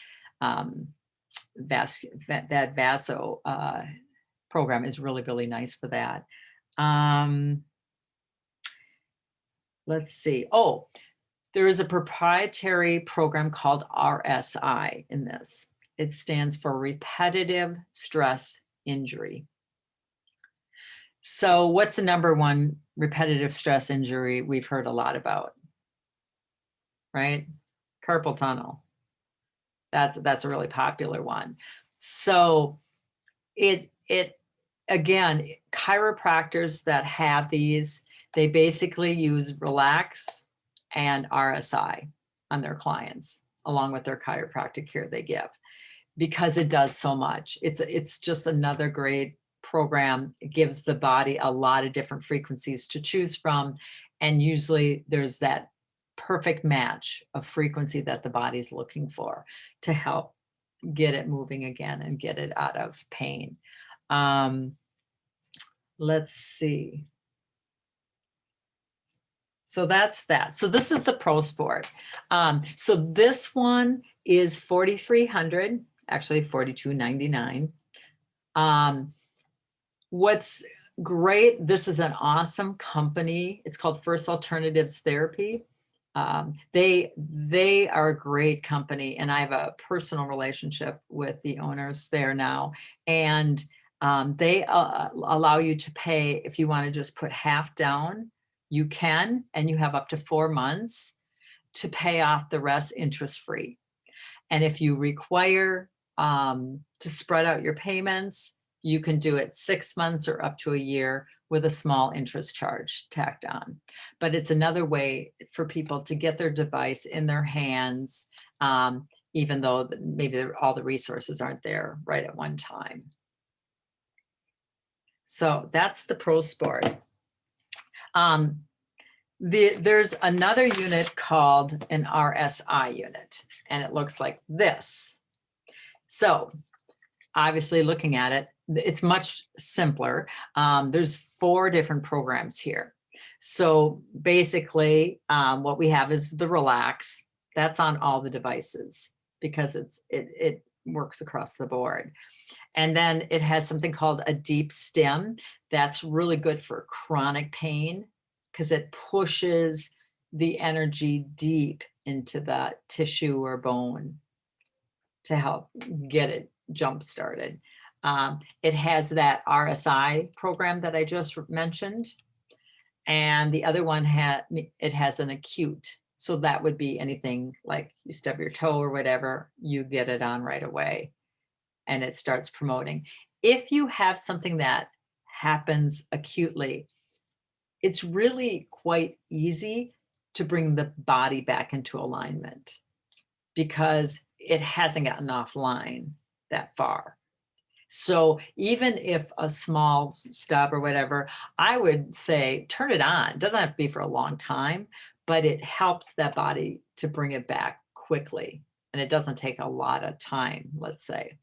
that VASO program is really, really nice for that. Let's see. Oh, there is a proprietary program called RSI in this. It stands for repetitive stress injury. So what's the number one repetitive stress injury we've heard a lot about? Right? Carpal tunnel. That's a really popular one. So it again, chiropractors that have these, they basically use relax and RSI on their clients, along with their chiropractic care they give, because it does so much. It's just another great program. It gives the body a lot of different frequencies to choose from. And usually there's that perfect match of frequency that the body's looking for to help get it moving again and get it out of pain. Let's see. So that's that. So this is the Pro Sport. So this one is $4,300, actually $4,299. What's great, this is an awesome company. It's called First Alternatives Therapy. They are a great company, and I have a personal relationship with the owners there now. And they allow you to pay, if you want to just put half down, you can, and you have up to 4 months to pay off the rest interest-free. And if you require to spread out your payments, you can do it 6 months or up to a year with a small interest charge tacked on. But it's another way for people to get their device in their hands, even though maybe all the resources aren't there right at one time. So that's the Pro Sport. There's another unit called an RSI unit, and it looks like this. So obviously looking at it, it's much simpler. There's 4 different programs here. So basically what we have is the Relax. That's on all the devices because it works across the board. And then it has something called a Deep Stim. That's really good for chronic pain because it pushes the energy deep into the tissue or bone to help get it jump started. It has that RSI program that I just mentioned. And the other one it has an acute. So that would be anything like you stub your toe or whatever, you get it on right away and it starts promoting. If you have something that happens acutely, it's really quite easy to bring the body back into alignment because it hasn't gotten offline that far. So even if a small stub or whatever, I would say turn it on. It doesn't have to be for a long time, but it helps that body to bring it back quickly. And it doesn't take a lot of time, let's say.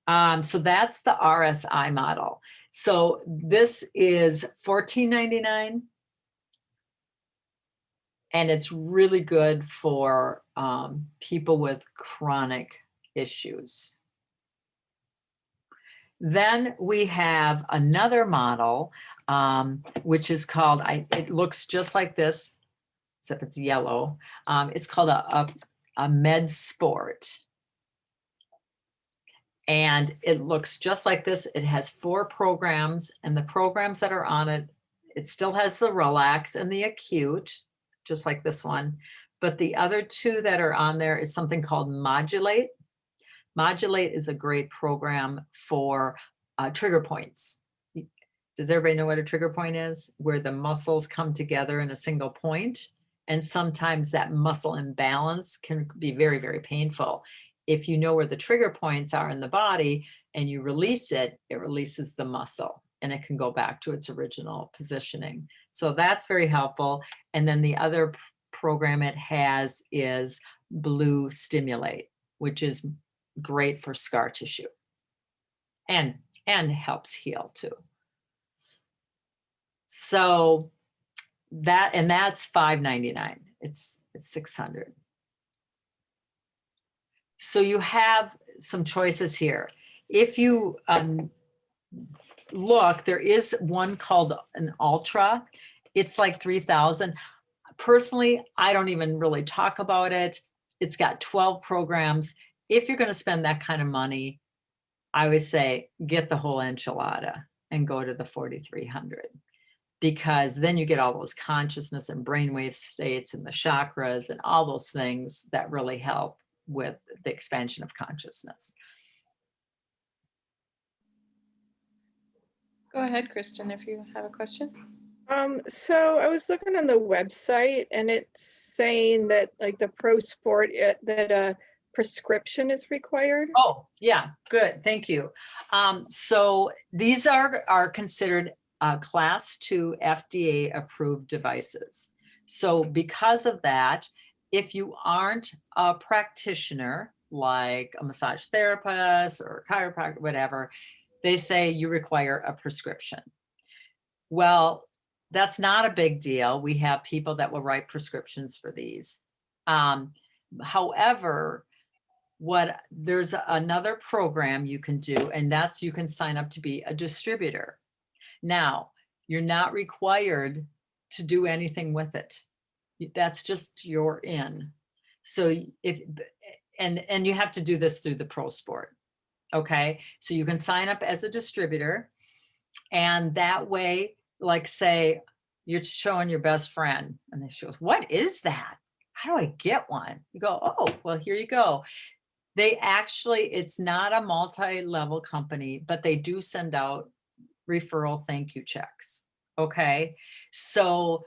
So that's the RSI model. So this is $14.99. And it's really good for people with chronic issues. Then we have another model, which is called, it looks just like this, except it's yellow. It's called a Med Sport. And it looks just like this. It has 4 programs, and the programs that are on it it still has the relax and the acute, just like this one. But the other two that are on there is something called modulate. Modulate is a great program for trigger points. Does everybody know what a trigger point is? Where the muscles come together in a single point. And sometimes that muscle imbalance can be very, very painful. If you know where the trigger points are in the body and you release it, it releases the muscle and it can go back to its original positioning. So that's very helpful. And then the other program it has is Blue Stimulate, which is great for scar tissue and helps heal too. So that's $5.99. It's $600. So you have some choices here. If you look, there is one called an Ultra. It's like 3,000. Personally, I don't even really talk about it. It's got 12 programs. If you're going to spend that kind of money, I always say get the whole enchilada and go to the 4,300, because then you get all those consciousness and brainwave states and the chakras and all those things that really help with the expansion of consciousness. Go ahead, Kristen, if you have a question. So I was looking on the website and it's saying that like the pro sport, that a prescription is required. Oh, yeah, good. Thank you. So these are considered class 2 FDA approved devices. So because of that, if you aren't a practitioner, like a massage therapist or a chiropractor, whatever, they say you require a prescription. Well, that's not a big deal. We have people that will write prescriptions for these. However, there's another program you can do, and that's you can sign up to be a distributor. Now, you're not required to do anything with it. That's just you're in. So and you have to do this through the pro sport. Okay, so you can sign up as a distributor, and that way, like say you're showing your best friend and she goes, what is that? How do I get one? You go, oh, well, here you go. They actually, it's not a multi-level company, but they do send out referral thank you checks. Okay, so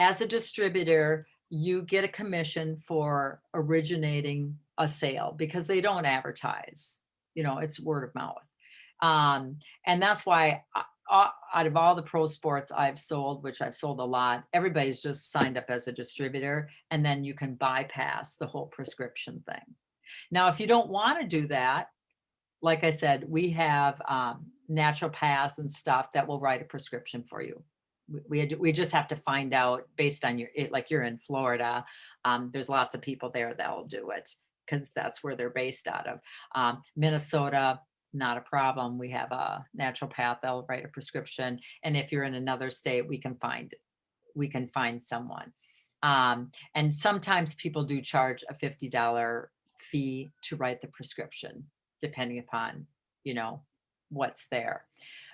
as a distributor, you get a commission for originating a sale because they don't advertise, it's word of mouth. And that's why out of all the pro sports I've sold, which I've sold a lot, everybody's just signed up as a distributor, and then you can bypass the whole prescription thing. Now, if you don't want to do that, like I said, we have naturopaths and stuff that will write a prescription for you. We just have to find out based on like you're in Florida, there's lots of people there that will do it because that's where they're based out of. Minnesota, not a problem. We have a naturopath, they'll write a prescription. And if you're in another state, we can find someone. And sometimes people do charge a $50 fee to write the prescription, depending upon, what's there.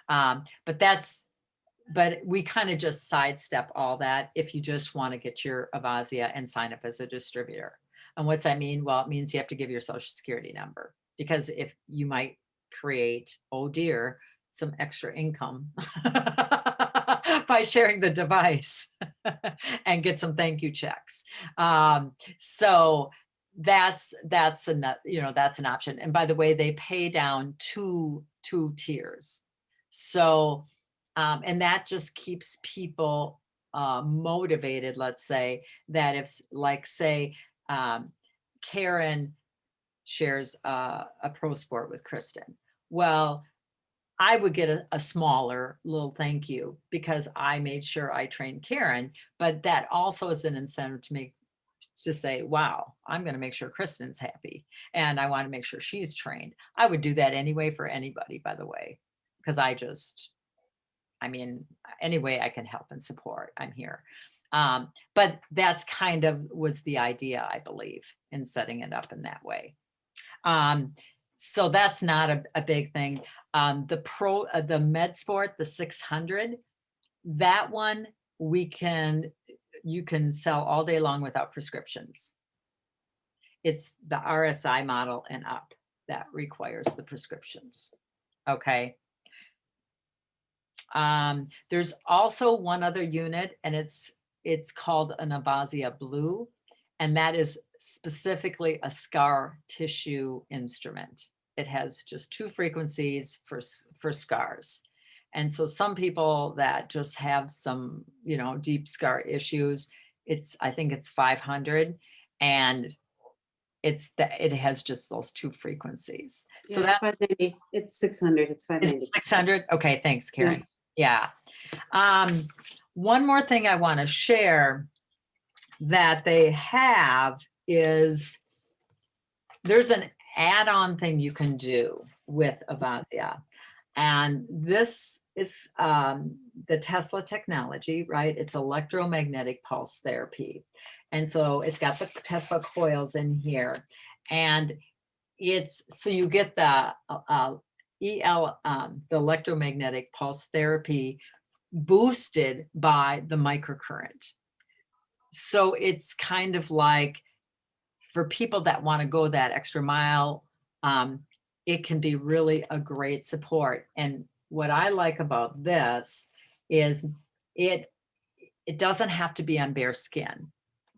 But we kind of just sidestep all that if you just want to get your Avazzia and sign up as a distributor. And what's that mean? Well, it means you have to give your social security number, because if you might create, oh dear, some extra income by sharing the device and get some thank you checks. So that's an option. And by the way, they pay down two tiers. So, and that just keeps people motivated. Let's say that if, like, say, Karen shares a pro sport with Kristen. Well, I would get a smaller little thank you because I made sure I trained Karen, but that also is an incentive to say, wow, I'm going to make sure Kristen's happy and I want to make sure she's trained. I would do that anyway for anybody, by the way, because any way I can help and support, I'm here. But that's kind of was the idea, I believe, in setting it up in that way. So that's not a big thing. The med sport, the 600, that one you can sell all day long without prescriptions. It's the RSI model and up that requires the prescriptions. Okay. There's also one other unit, and it's called an Avazzia Blue, and that is specifically a scar tissue instrument. It has just 2 frequencies for scars. And so some people that just have some, you know, deep scar issues, I think it's 500, and it has just those 2 frequencies. So Yeah, that's 590. It's 600. It's 590. 600. Okay, thanks, Karen. Yeah. One more thing I want to share that they have is there's an add-on thing you can do with Avazzia. And this is the Tesla technology, right? It's electromagnetic pulse therapy. And so it's got the Tesla coils in here. And so you get the the electromagnetic pulse therapy boosted by the microcurrent. So it's kind of like for people that want to go that extra mile, it can be really a great support. And what I like about this is it doesn't have to be on bare skin.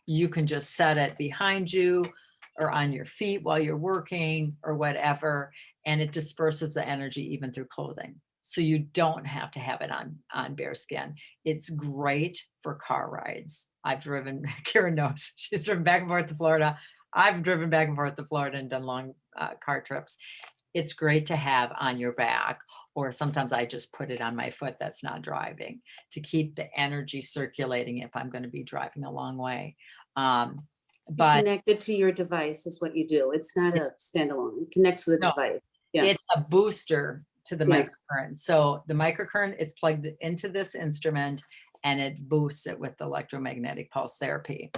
You can just set it behind you or on your feet while you're working or whatever, and it disperses the energy even through clothing. So you don't have to have it on bare skin. It's great for car rides. I've driven, Karen knows, she's driven back and forth to Florida. I've driven back and forth to Florida and done long car trips. It's great to have on your back, or sometimes I just put it on my foot that's not driving to keep the energy circulating if I'm going to be driving a long way. But connected to your device is what you do. It's not a standalone. It connects to the No. device. Yeah. It's a booster to the Yes. microcurrent. So the microcurrent is plugged into this instrument and it boosts it with electromagnetic pulse therapy.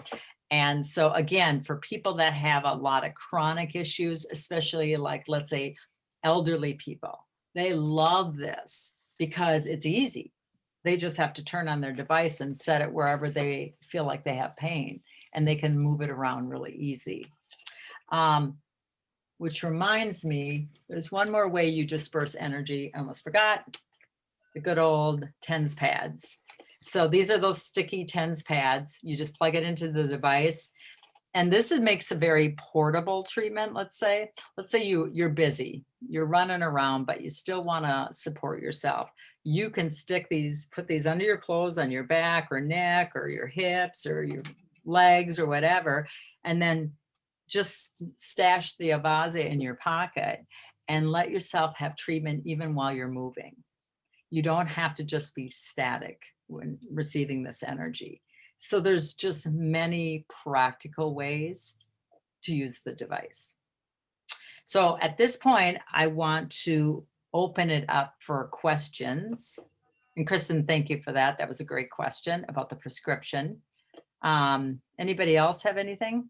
And so again, for people that have a lot of chronic issues, especially like, let's say, elderly people, they love this because it's easy. They just have to turn on their device and set it wherever they feel like they have pain, and they can move it around really easy. Which reminds me, there's one more way you disperse energy. I almost forgot, the good old TENS pads. So these are those sticky TENS pads. You just plug it into the device. And this makes a very portable treatment. Let's say you're busy, you're running around, but you still want to support yourself. You can put these under your clothes, on your back or neck or your hips or your legs or whatever, and then just stash the Avazzia in your pocket and let yourself have treatment even while you're moving. You don't have to just be static when receiving this energy. So there's just many practical ways to use the device. So at this point, I want to open it up for questions. And Kristen, thank you for that. That was a great question about the prescription. Anybody else have anything?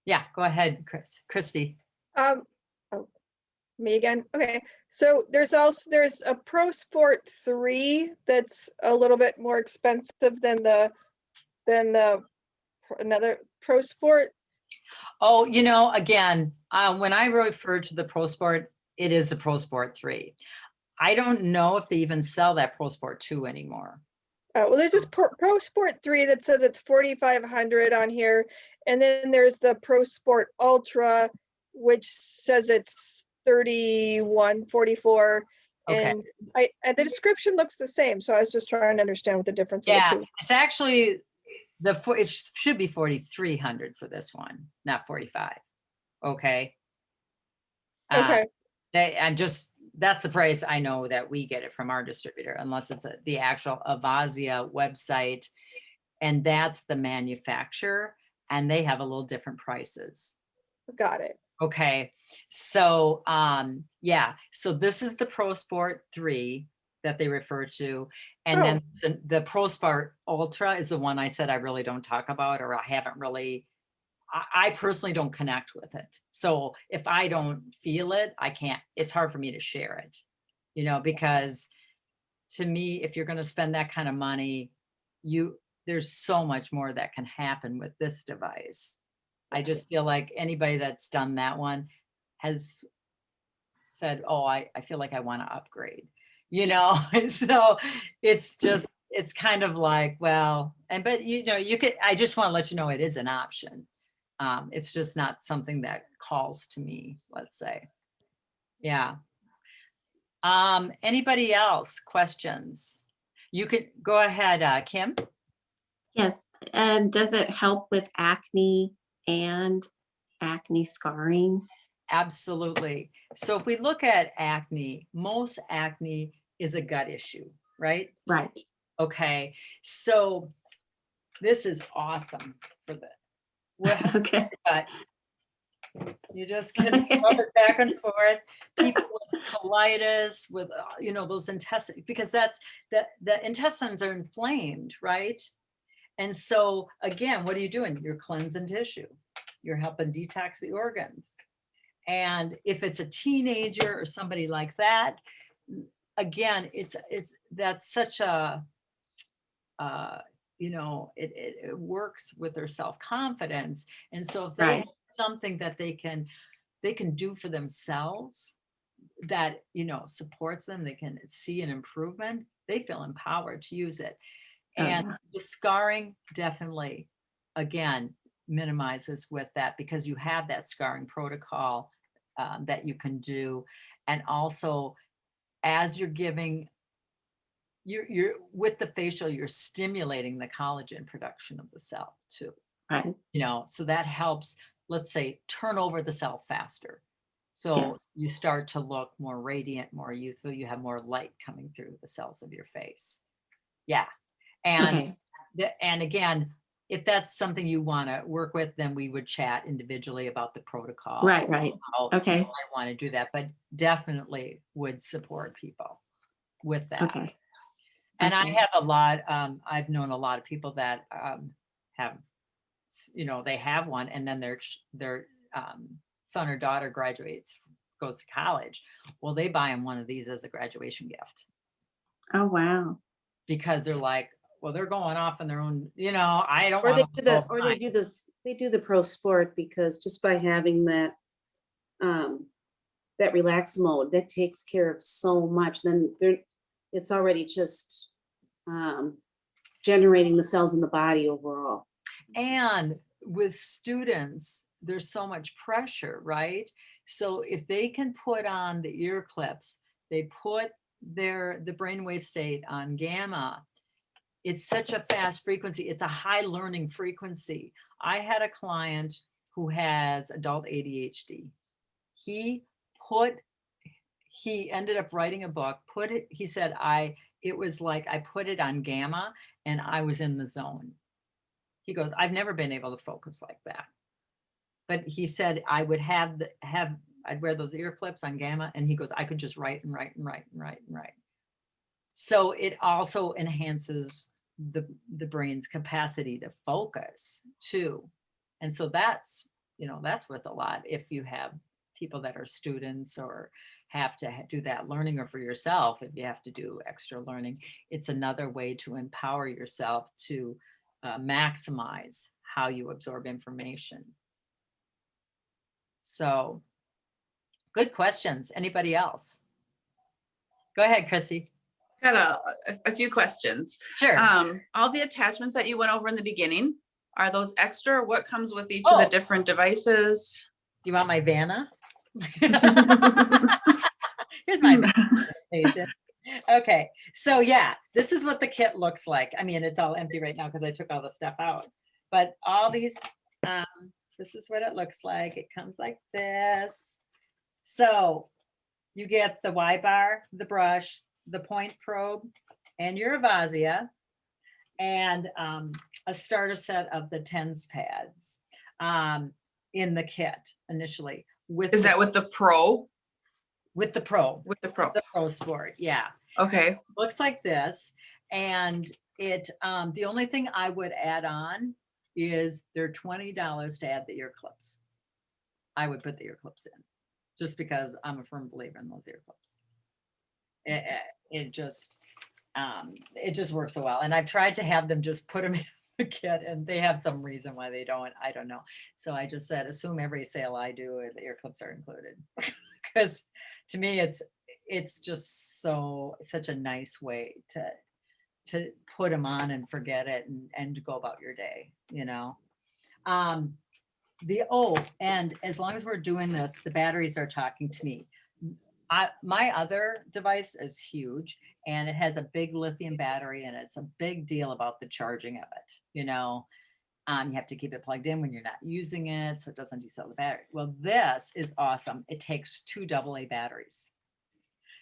Yeah, go ahead, Christy. Oh, me again. Okay, so there's a Pro Sport 3 that's a little bit more expensive than another Pro Sport. Oh, again, when I refer to the Pro Sport, it is the Pro Sport 3. I don't know if they even sell that Pro Sport 2 anymore. Well, there's this Pro Sport 3 that says it's 4,500 on here. And then there's the Pro Sport Ultra, which says it's 3,144. Okay. And the description looks the same. So I was just trying to understand what the difference of the two. It's actually, it should be 4,300 for this one, not 45. Okay. Okay. That's the price I know that we get it from our distributor, unless it's the actual Avazzia website, and that's the manufacturer, and they have a little different prices. Got it. Okay, so yeah, so this is the Pro Sport 3 that they refer to, and then the Pro Sport Ultra is the one I said I really don't talk about, or I haven't really. I personally don't connect with it. So if I don't feel it, I can't, it's hard for me to share it, because to me, if you're going to spend that kind of money, there's so much more that can happen with this device. I just feel like anybody that's done that one has said, oh, I feel like I want to upgrade, you know? So it's just, it's kind of like, well, but you know, I just want to let you know it is an option. It's just not something that calls to me, let's say. Yeah. Anybody else? Questions? You could go ahead, Kim. Yes, and does it help with acne and acne scarring? Absolutely. So if we look at acne, most acne is a gut issue, right? Right. Okay. So this is awesome for the Okay. gut. You just can rub it back and forth. People with colitis, with you know, those intestines, because the intestines are inflamed, right? And so again, what are you doing? You're cleansing tissue. You're helping detox the organs. And if it's a teenager or somebody like that, again, that's such a you know, it works with their self-confidence. And so if they Right. have something that they can do for themselves that, you know, supports them, they can see an improvement, they feel empowered to use it. Oh, And yeah. the scarring definitely, again, minimizes with that, because you have that scarring protocol that you can do. And also, as you're giving, you're with the facial, you're stimulating the collagen production of the cell too. Right. You know, so that helps, let's say, turn over the cell faster. So Yes. you start to look more radiant, more youthful, you have more light coming through the cells of your face. Yeah. And Okay. and again, if that's something you want to work with, then we would chat individually about the protocol. Right. Right. Okay. I want to do that, but definitely would support people with that. Okay. And I Okay. have a lot, I've known a lot of people that have, you know, they have one, and then their son or daughter goes to college. Well, they buy them one of these as a graduation gift, Oh, wow. because they're like, well, they're going off on their own, you know, I don't Or want to go they do this, they do the pro sport, because just by having that, that relax mode, that takes care of so much. Then it's already just generating the cells in the body overall. And with students, there's so much pressure, right? So if they can put on the ear clips, they put the brainwave state on gamma, it's such a fast frequency. It's a high learning frequency. I had a client who has adult ADHD. He ended up writing a book, he said, it was like I put it on gamma and I was in the zone. He goes, I've never been able to focus like that. But he said I would I'd wear those ear clips on gamma, and he goes, I could just write and write and write and write and write. So it also enhances the brain's capacity to focus too. And so that's, you know, that's worth a lot if you have people that are students or have to do that learning, or for yourself, if you have to do extra learning, it's another way to empower yourself to maximize how you absorb information. So good questions. Anybody else? Go ahead, Christy. Got a few questions. Sure. All the attachments that you went over in the beginning, are those extra? What comes with each of the different devices? You want my Vanna? Here's my presentation. Okay, so yeah, this is what the kit looks like. I mean, it's all empty right now because I took all the stuff out, but all these, this is what it looks like. It comes like this. So you get the Y bar, the brush, the point probe, and your Avazzia, and a starter set of the TENS pads in the kit initially. Is that with the Pro? With the Pro. With the Pro. The Pro Sport, yeah. Okay. Looks like this, and it the only thing I would add on is they're $20 to add the ear clips. I would put the ear clips in, just because I'm a firm believer in those ear clips. It just, it just works so well. And I've tried to have them just put them in the kit, and they have some reason why they don't, I don't know. So I just said, assume every sale I do, the ear clips are included. Because to me, it's just such a nice way to put them on and forget it and to go about your day, you know. And as long as we're doing this, the batteries are talking to me. My other device is huge, and it has a big lithium battery, and it's a big deal about the charging of it. You know, you have to keep it plugged in when you're not using it, so it doesn't decel the battery. Well, this is awesome. It takes 2 AA batteries.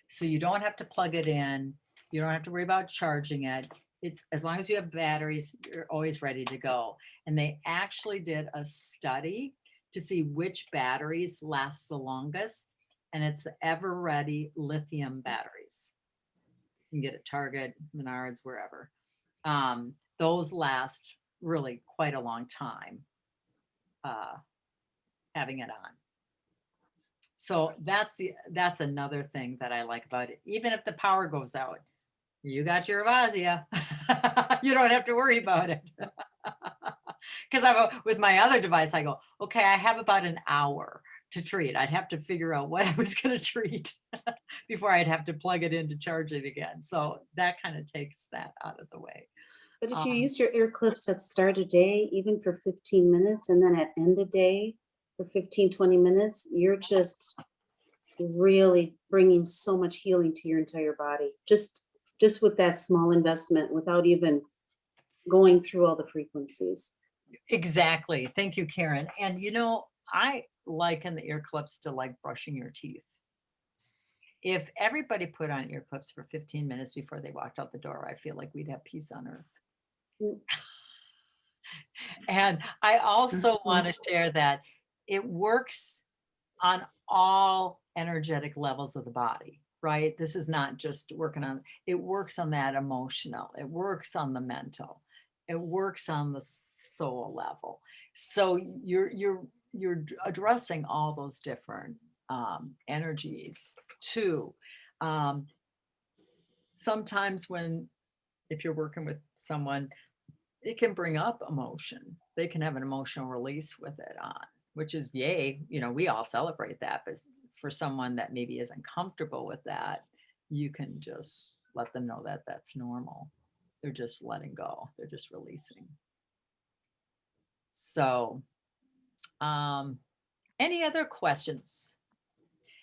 So you don't have to plug it in. You don't have to worry about charging it. It's as long as you have batteries, you're always ready to go. And they actually did a study to see which batteries last the longest. And it's the Ever Ready lithium batteries. You can get it at Target, Menards, wherever. Those last really quite a long time having it on. So that's another thing that I like about it. Even if the power goes out, you got your Avazzia. You don't have to worry about it. Because with my other device, I go, okay, I have about an hour to treat. I'd have to figure out what I was going to treat before I'd have to plug it in to charge it again. So that kind of takes that out of the way. But if you use your ear clips at start a day, even for 15 minutes, and then at end of day for 15, 20 minutes, you're just really bringing so much healing to your entire body. Just with that small investment, without even going through all the frequencies. Exactly. Thank you, Karen. And you know, I liken the ear clips to like brushing your teeth. If everybody put on ear clips for 15 minutes before they walked out the door, I feel like we'd have peace on earth. And I also want to share that it works on all energetic levels of the body, right? This is not just working on, it works on that emotional, it works on the mental, it works on the soul level. So you're addressing all those different energies too. Sometimes if you're working with someone, it can bring up emotion. They can have an emotional release with it on, which is yay. You know, we all celebrate that, but for someone that maybe isn't comfortable with that, you can just let them know that that's normal. They're just letting go. They're just releasing. So, any other questions?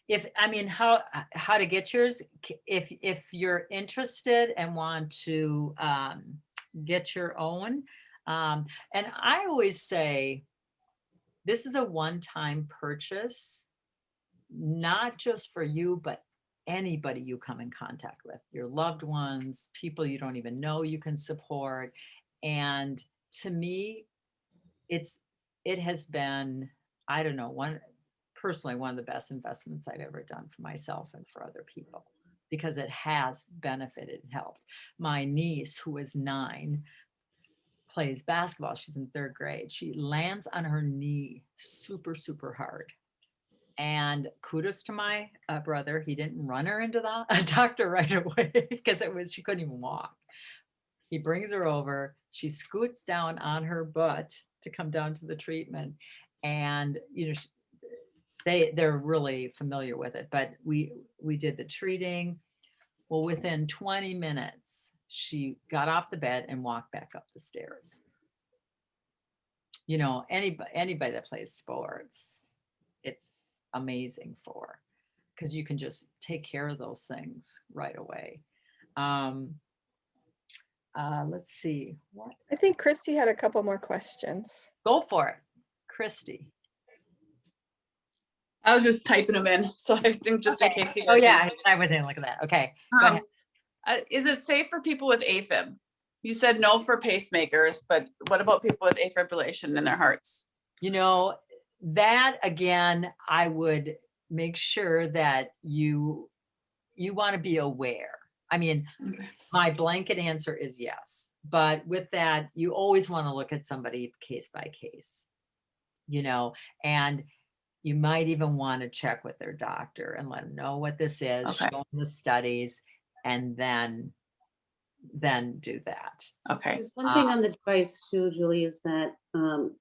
How to get yours? If you're interested and want to get your own, and I always say, this is a one-time purchase, not just for you, but anybody you come in contact with, your loved ones, people you don't even know you can support. And to me, it has been, I don't know, personally one of the best investments I've ever done for myself and for other people, because it has benefited and helped. My niece, who is 9, plays basketball. She's in 3rd grade. She lands on her knee super, super hard. And kudos to my brother. He didn't run her into the doctor right away because she couldn't even walk. He brings her over. She scoots down on her butt to come down to the treatment. And, you know, they're really familiar with it, but we did the treating. Well, within 20 minutes, she got off the bed and walked back up the stairs. You know, anybody that plays sports, it's amazing for, because you can just take care of those things right away. Let's see. What? I think Christy had a couple more questions. Go for it, Christy. I was just typing them in, so I think just in case you got Oh a yeah, chance. I wasn't looking at that. Okay, go ahead. Is it safe for people with AFib? You said no for pacemakers, but what about people with afibrillation in their hearts? You know, that again, I would make sure that you want to be aware. I mean, my blanket answer is yes, but with that, you always want to look at somebody case by case, you know, and you might even want to check with their doctor and let them know what this is, Okay. show them the studies, and then then do that. Okay. There's one thing on the device too, Julie, is that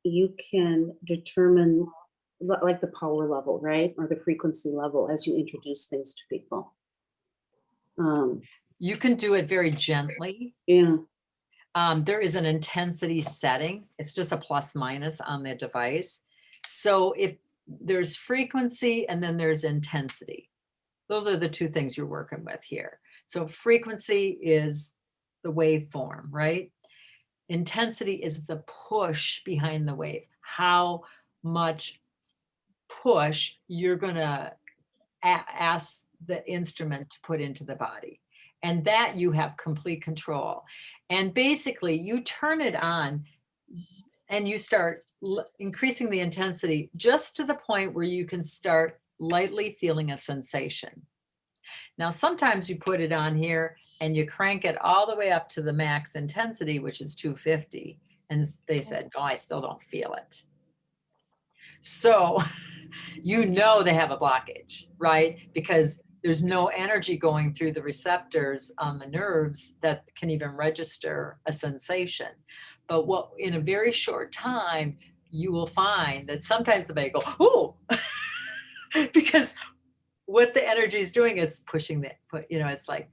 you can determine like the power level, right? Or the frequency level as you introduce things to people. You can do it very gently. Yeah. There is an intensity setting. It's just a plus minus on the device. So if there's frequency and then there's intensity, those are the two things you're working with here. So frequency is the waveform, right? Intensity is the push behind the wave. How much push you're going to ask the instrument to put into the body. And that you have complete control. And basically you turn it on and you start increasing the intensity just to the point where you can start lightly feeling a sensation. Now, sometimes you put it on here and you crank it all the way up to the max intensity, which is 250. And they said, no, I still don't feel it. So you know they have a blockage, right? Because there's no energy going through the receptors on the nerves that can even register a sensation. But what in a very short time, you will find that sometimes the baby go, oh, because what the energy is doing is pushing the, it's like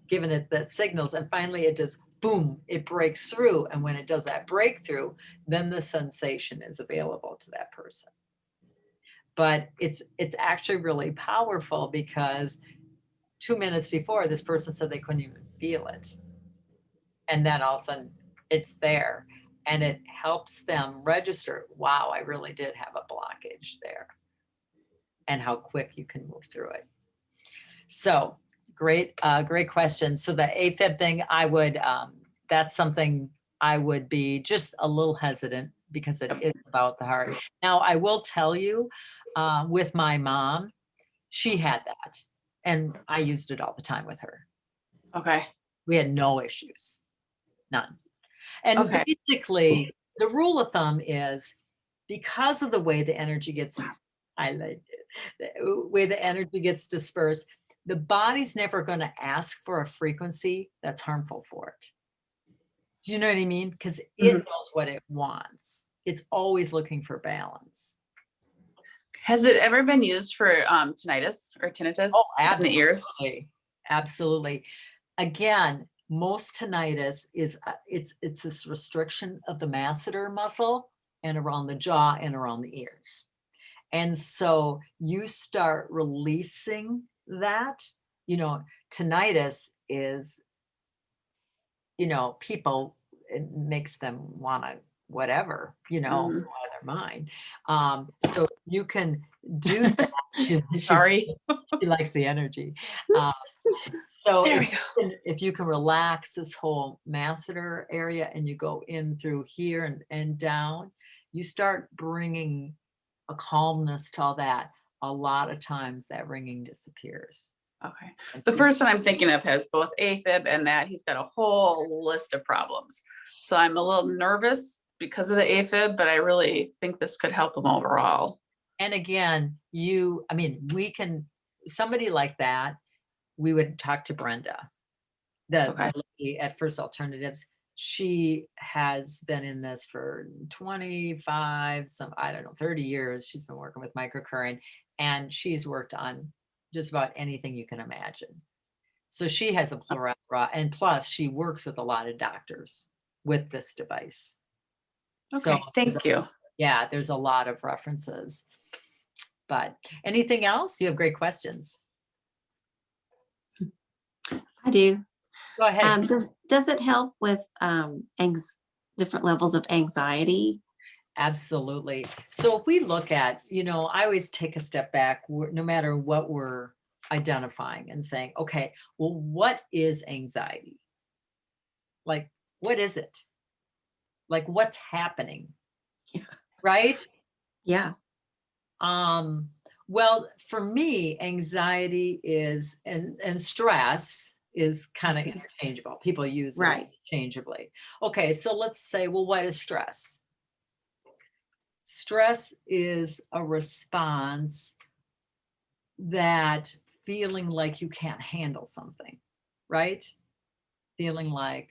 giving it that signals. And finally it does boom, it breaks through. And when it does that breakthrough, then the sensation is available to that person. But it's actually really powerful because 2 minutes before this person said they couldn't even feel it. And then all of a sudden it's there and it helps them register, wow, I really did have a blockage there, and how quick you can move through it. So great question. So the AFib thing, I would, that's something I would be just a little hesitant because it is about the heart. Now I will tell you, with my mom, she had that and I used it all the time with her. Okay. We had no issues, none. And Okay. basically the rule of thumb is because of the way the energy gets highlighted, the way the energy gets dispersed, the body's never going to ask for a frequency that's harmful for it. Do you know what I mean? Because it knows what it wants. It's always looking for balance. Has it ever been used for tinnitus or tinnitus in the ears? Absolutely. Again, most tinnitus is it's this restriction of the masseter muscle and around the jaw and around the ears. And so you start releasing that, tinnitus is, people, it makes them want to whatever, out of their mind. So you can do that. Sorry. She likes the energy. So if you can relax this whole masseter area and you go in through here and down, you start bringing a calmness to all that. A lot of times that ringing disappears. Okay. The person I'm thinking of has both AFib and that. He's got a whole list of problems. So I'm a little nervous because of the AFib, but I really think this could help him overall. And again, somebody like that, we would talk to Brenda, the lady at First Alternatives. She has been in this for 25, 30 years. She's been working with microcurrent and she's worked on just about anything you can imagine. So she has a plethora, and plus she works with a lot of doctors with this device. Okay, so thank you. Yeah, there's a lot of references. But anything else? You have great questions. I do. Go ahead. Does it help with different levels of anxiety? Absolutely. So if we look at, I always take a step back, no matter what we're identifying and saying, okay, well, what is anxiety? Like, what is it? Like, what's happening? Yeah. Right? Yeah. Well, for me, anxiety is, and stress is kind of interchangeable. People use this interchangeably. Okay, so let's say, well, what is stress? Stress is a response that feeling like you can't handle something, right? feeling like,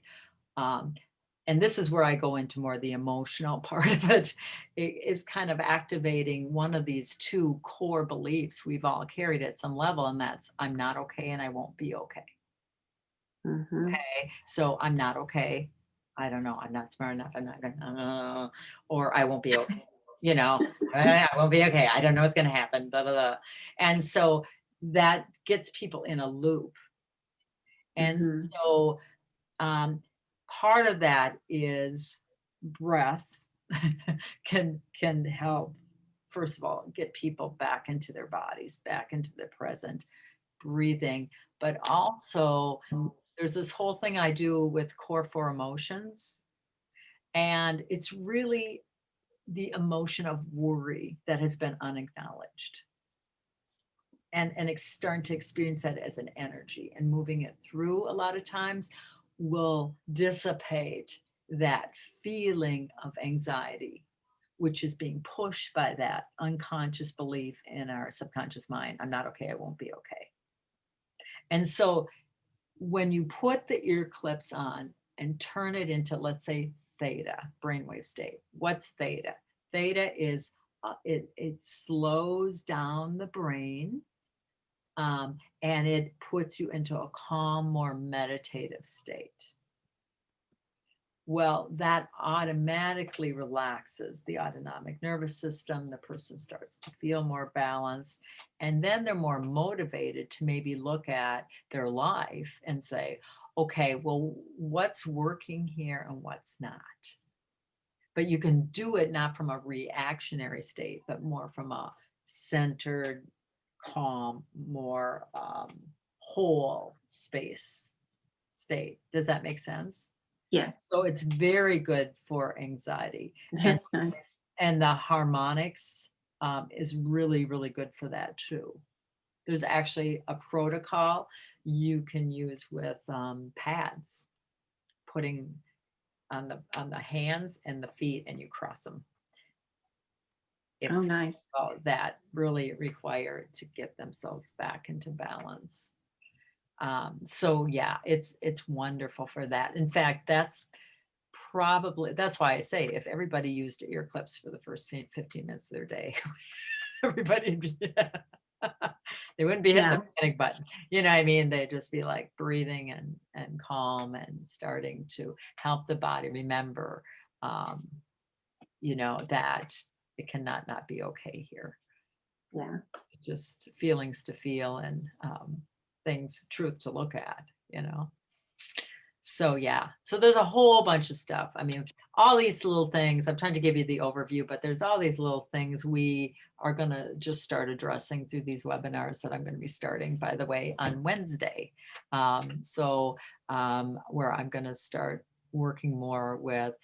and this is where I go into more the emotional part of it, is kind of activating one of these two core beliefs we've all carried at some level, and that's I'm not okay and I won't be okay. Mhm. Okay, so I'm not okay. I don't know. I'm not smart enough. I'm not gonna, or I won't be okay. You know, I won't be okay. I don't know what's gonna happen. Blah, blah, blah. And so that gets people in a loop. And Mhm. so part of that is breath can help, first of all, get people back into their bodies, back into the present, breathing, but also there's this whole thing I do with core four emotions, and it's really the emotion of worry that has been unacknowledged, and starting to experience that as an energy, and moving it through a lot of times will dissipate that feeling of anxiety, which is being pushed by that unconscious belief in our subconscious mind. I'm not okay. I won't be okay. And so when you put the ear clips on and turn it into, let's say, theta, brainwave state. What's theta? Theta is, it slows down the brain, and it puts you into a calm, more meditative state. Well, that automatically relaxes the autonomic nervous system. The person starts to feel more balanced, and then they're more motivated to maybe look at their life and say, okay, well, what's working here and what's not? But you can do it not from a reactionary state, but more from a centered, calm, more whole space state. Does that make sense? Yes, So it's very good for anxiety. that's nice. And the harmonics is really, really good for that too. There's actually a protocol you can use with pads, putting on the hands and the feet, and you cross them. If Oh, nice. that really require to get themselves back into balance. So yeah, it's wonderful for that. In fact, that's why I say if everybody used ear clips for the first 15 minutes of their day, everybody, they wouldn't be hitting Yeah. the panic button. You know what I mean? They'd just be like breathing and calm and starting to help the body remember, that it cannot not be okay here. Yeah. Just feelings to feel, and things, truth to look at, So yeah, so there's a whole bunch of stuff. I mean, all these little things, I'm trying to give you the overview, but there's all these little things we are going to just start addressing through these webinars that I'm going to be starting, by the way, on Wednesday. Where I'm going to start working more with,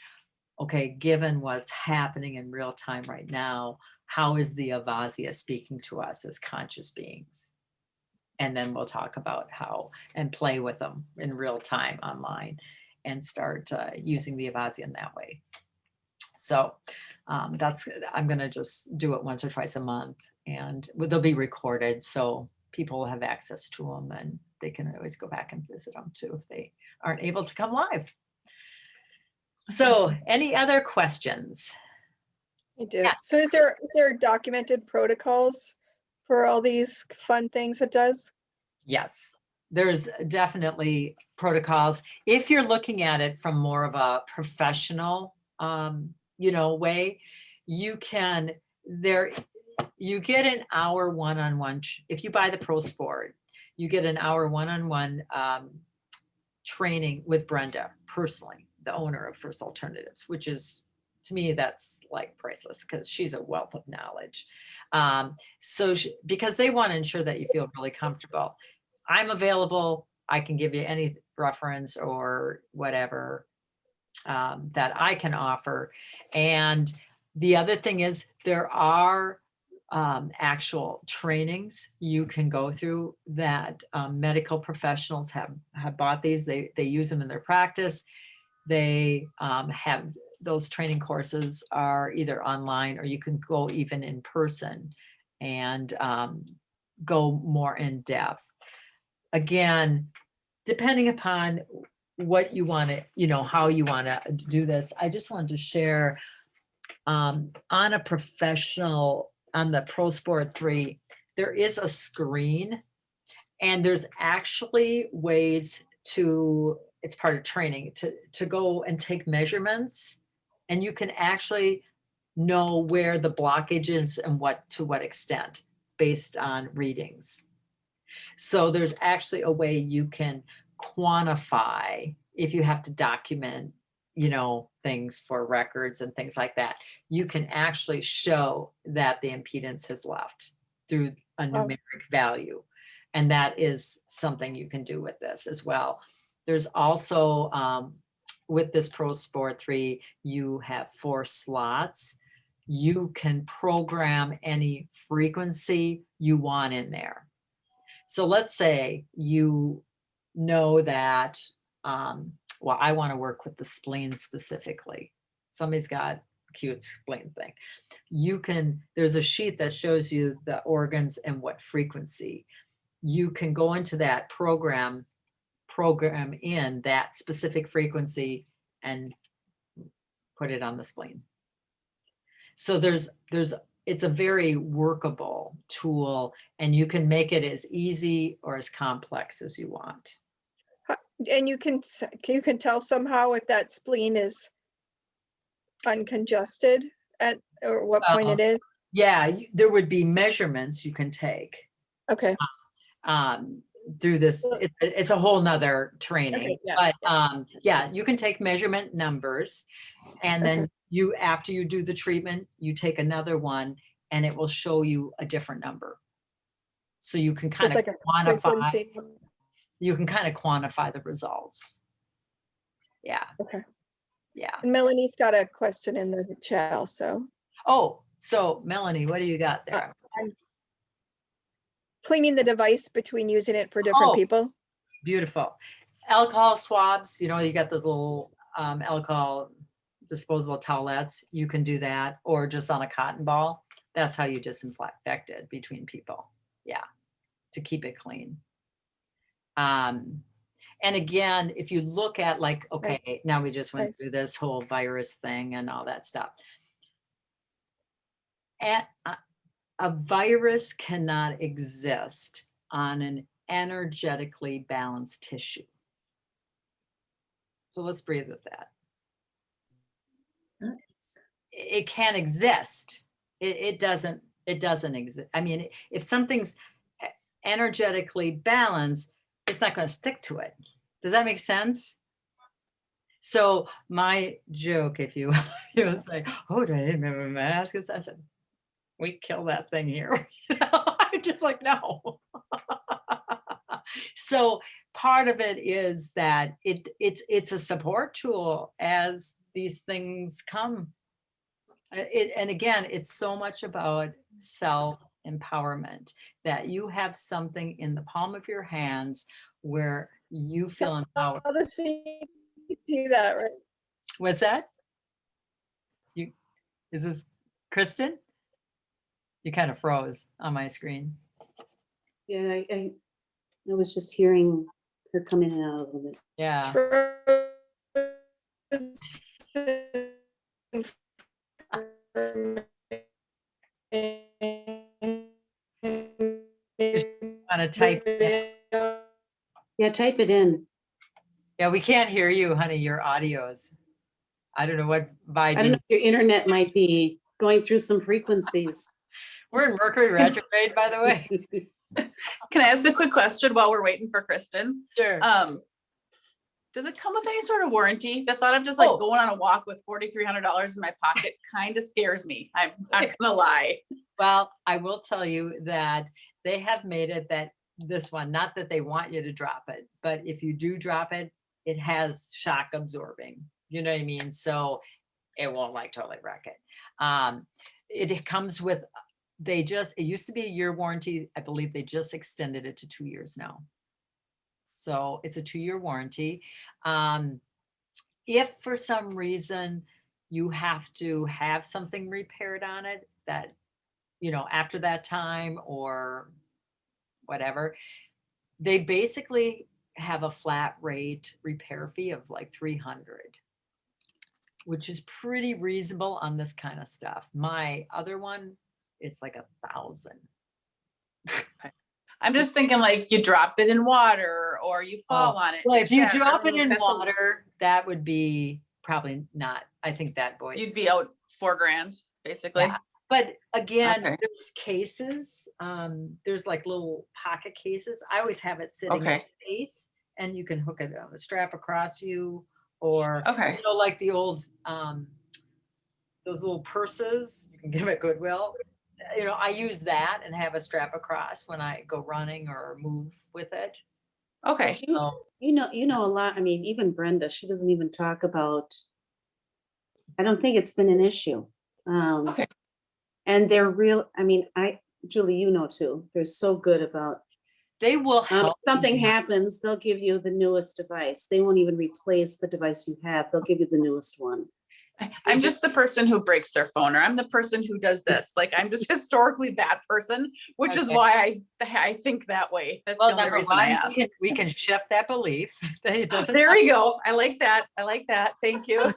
okay, given what's happening in real time right now, how is the Avazzia speaking to us as conscious beings? And then we'll talk about how, and play with them in real time online, and start using the Avazzia in that way. So I'm going to just do it once or twice a month, and they'll be recorded, so people will have access to them, and they can always go back and visit them too if they aren't able to come live. So any other questions? I do. Yeah. So is there documented protocols for all these fun things it does? Yes, there's definitely protocols. If you're looking at it from more of a professional, way, you get an hour one-on-one. If you buy the Pro Sport, you get an hour one-on-one training with Brenda personally, the owner of First Alternatives, which is, to me, that's like priceless, because she's a wealth of knowledge. Because they want to ensure that you feel really comfortable. I'm available. I can give you any reference or whatever that I can offer. And the other thing is, there are actual trainings you can go through that medical professionals have bought these. They use them in their practice. They have those training courses are either online, or you can go even in person and go more in depth. Again, depending upon what you want to, you know, how you want to do this. I just wanted to share on a professional, on the Pro Sport 3, there is a screen and there's actually ways to, it's part of training, to go and take measurements, and you can actually know where the blockage is and what, to what extent, based on readings. So there's actually a way you can quantify if you have to document, you know, things for records and things like that. You can actually show that the impedance has left through a numeric value. And that is something you can do with this as well. There's also, with this Pro Sport 3, you have 4 slots. You can program any frequency you want in there. So let's say you know that, well, I want to work with the spleen specifically. Somebody's got a cute spleen thing. You can, there's a sheet that shows you the organs and what frequency. You can go into that program in that specific frequency and put it on the spleen. So it's a very workable tool, and you can make it as easy or as complex as you want. And you can tell somehow if that spleen is uncongested at, or what point it is? Yeah, there would be measurements you can take. Okay. Through this, it's a whole nother training. Okay, yeah, but yeah, you can take measurement numbers, and then you, after you do the treatment, you take another one and it will show you a different number. So you can kind of like quantify, you can kind of quantify the results. Yeah. Okay. Yeah. And Melanie's got a question in the chat also. Oh, so Melanie, what do you got there? I'm cleaning the device between using it for different people. Beautiful. Alcohol swabs, you know, you got those little alcohol disposable towelettes. You can do that, or just on a cotton ball. That's how you disinfect it between people. Yeah, to keep it clean. And again, if you look at, like, okay, now we just went through this whole virus thing and all that stuff. And a virus cannot exist on an energetically balanced tissue. So let's breathe with that. It can't exist. It doesn't exist. I mean, if something's energetically balanced, it's not going to stick to it. Does that make sense? So my joke, if you would say, oh, do I didn't have a mask? I said, we kill that thing here. I'm just like, no. So part of it is that it's a support tool as these things come. And again, it's so much about self-empowerment, that you have something in the palm of your hands where you feel empowered. I'll just see that, right? What's that? Is this Kristen? You kind of froze on my screen. Yeah, I was just hearing her come in and out a little bit. Yeah. Want to type it in? Yeah, type it in. Yeah, we can't hear you, honey. Your audio's, I don't know what I don't know if your internet might be going through some frequencies. We're in Mercury retrograde, by the way. Can I ask a quick question while we're waiting for Kristen? Sure. Does it come with any sort of warranty? The thought of just like going on a walk with $4,300 in my pocket kind of scares me. I'm not gonna lie. Well, I will tell you that they have made it that this one, not that they want you to drop it, but if you do drop it, it has shock absorbing. You know what I mean? So it won't like totally wreck it. It comes with, it used to be a year warranty. I believe they just extended it to 2 years now. So it's a 2-year warranty. If for some reason you have to have something repaired on it that, you know, after that time or whatever, they basically have a flat rate repair fee of like 300, which is pretty reasonable on this kind of stuff. My other one, it's like 1,000. I'm just thinking like you drop it in water or you fall on it. Well, if you Yeah, I drop don't it know, in that's water, that would be probably not. I think that boy. you'd be out $4,000 basically. Yeah. But again, Okay. there's cases, there's like little pocket cases. I always have it sitting in Okay. the case, and you can hook it on a strap across you, or Okay. you know, like the old those little purses you can get at Goodwill. You know, I use that and have a strap across when I go running or move with it. Okay. So, You know a lot. I mean, even Brenda, she doesn't even talk about, I don't think it's been an issue. Okay. And they're real, I mean, Julie, you know too, they're so good about, they will if help. something you. happens, they'll give you the newest device. They won't even replace the device you have. They'll give you the newest one. I'm just the person who breaks their phone, or I'm the person who does this. Like I'm just historically that person, which is Okay. why I think that way. That's Well, the only number reason I one, asked. we can shift that belief that it doesn't. There we go. I like that. I like that. Thank you.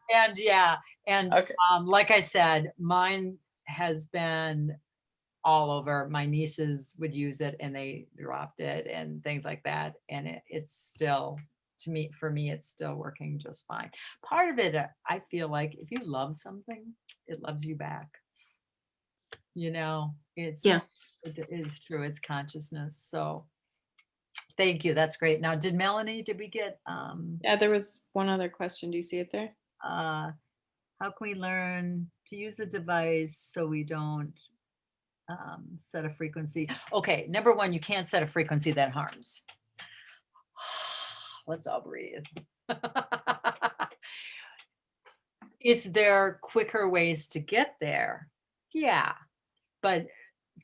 And yeah, and Okay. like I said, mine has been all over. My nieces would use it and they dropped it and things like that, and it's still, for me, it's still working just fine. Part of it, I feel like if you love something, it loves you back. You know, it is true. It's consciousness. So thank you. That's great. Now, did we get Yeah, there was one other question. Do you see it there? how can we learn to use the device so we don't set a frequency? Okay, number one, you can't set a frequency that harms. Let's all breathe. Is there quicker ways to get there? Yeah, but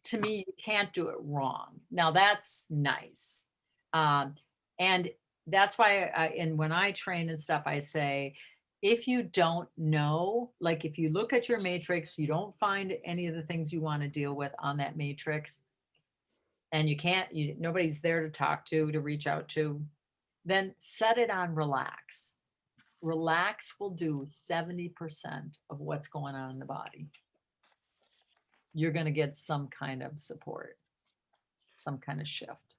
to me, you can't do it wrong. Now that's nice. And that's why and when I train and stuff, I say, if you don't know, like if you look at your matrix, you don't find any of the things you want to deal with on that matrix, and nobody's there to talk to reach out to, then set it on relax. Relax will do 70% of what's going on in the body. You're going to get some kind of support, some kind of shift.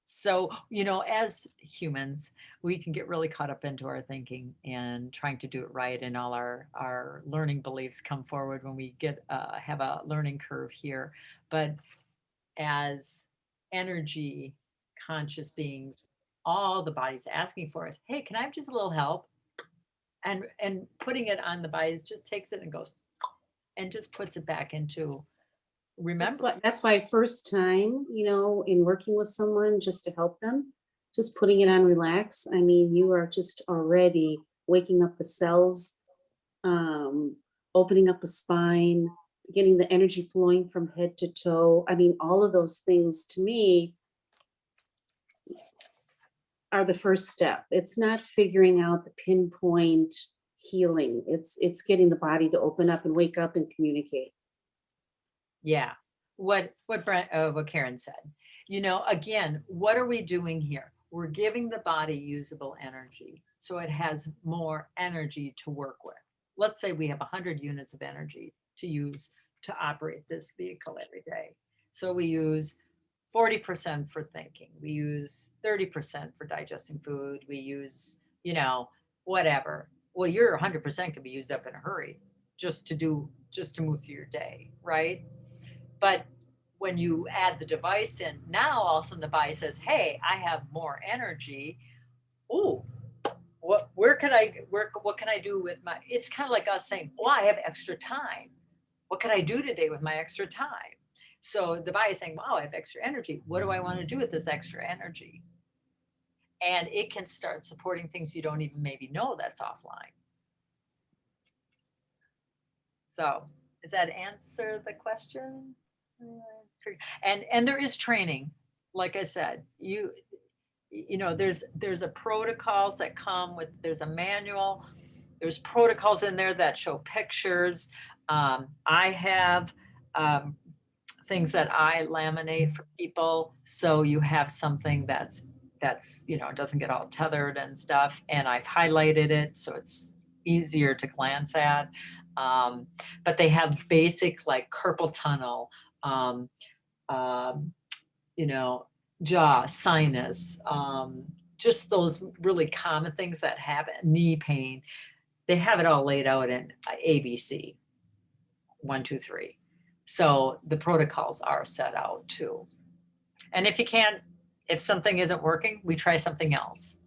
So, you know, as humans, we can get really caught up into our thinking and trying to do it right. And all our learning beliefs come forward when we have a learning curve here. But as energy conscious beings, all the body's asking for is, hey, can I have just a little help? And putting it on the body just takes it and goes and just puts it back into, remember. That's why first time, you know, in working with someone just to help them, just putting it on relax. I mean, you are just already waking up the cells, opening up the spine, getting the energy flowing from head to toe. I mean, all of those things to me are the first step. It's not figuring out the pinpoint healing. It's getting the body to open up and wake up and communicate. Yeah, what Karen said. You know, again, what are we doing here? We're giving the body usable energy, so it has more energy to work with. Let's say we have 100 units of energy to use to operate this vehicle every day. So we use 40% for thinking. We use 30% for digesting food. We use, you know, whatever. Well, your 100% can be used up in a hurry just to move through your day, right? But when you add the device in, now all of a sudden the body says, hey, I have more energy. Oh, what can I do with my, it's kind of like us saying, oh, I have extra time. What can I do today with my extra time? So the body is saying, wow, I have extra energy. What do I want to do with this extra energy? And it can start supporting things you don't even maybe know that's offline. So does that answer the question? And there is training. Like I said, you know, there's a protocols that come with, there's a manual, there's protocols in there that show pictures. I have things that I laminate for people. So you have something that's, doesn't get all tethered and stuff. And I've highlighted it so it's easier to glance at. But they have basic like carpal tunnel, jaw, sinus, just those really common things that happen, knee pain. They have it all laid out in ABC, 1, 2, 3. So the protocols are set out too. And if something isn't working, we try something else.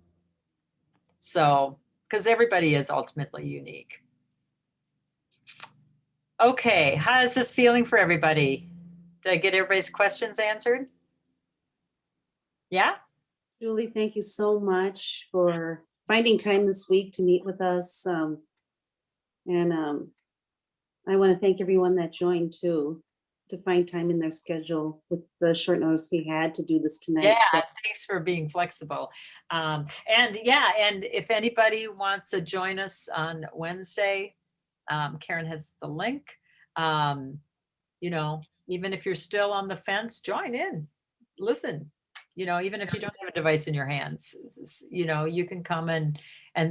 So, because everybody is ultimately unique. Okay, how is this feeling for everybody? Did I get everybody's questions answered? Yeah? Julie, thank you so much for finding time this week to meet with us. I want to thank everyone that joined too, to find time in their schedule with the short notice we had to do this tonight. Yeah, So, thanks for being flexible. And if anybody wants to join us on Wednesday, Karen has the link. Even if you're still on the fence, join in, listen. Even if you don't have a device in your hands, you can come and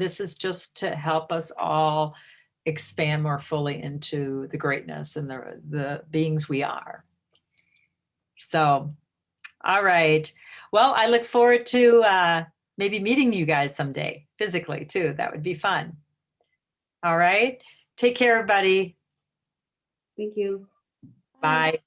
this is just to help us all expand more fully into the greatness and the beings we are. So, all right. Well, I look forward to maybe meeting you guys someday physically too. That would be fun. All right. Take care, everybody. thank you. Bye.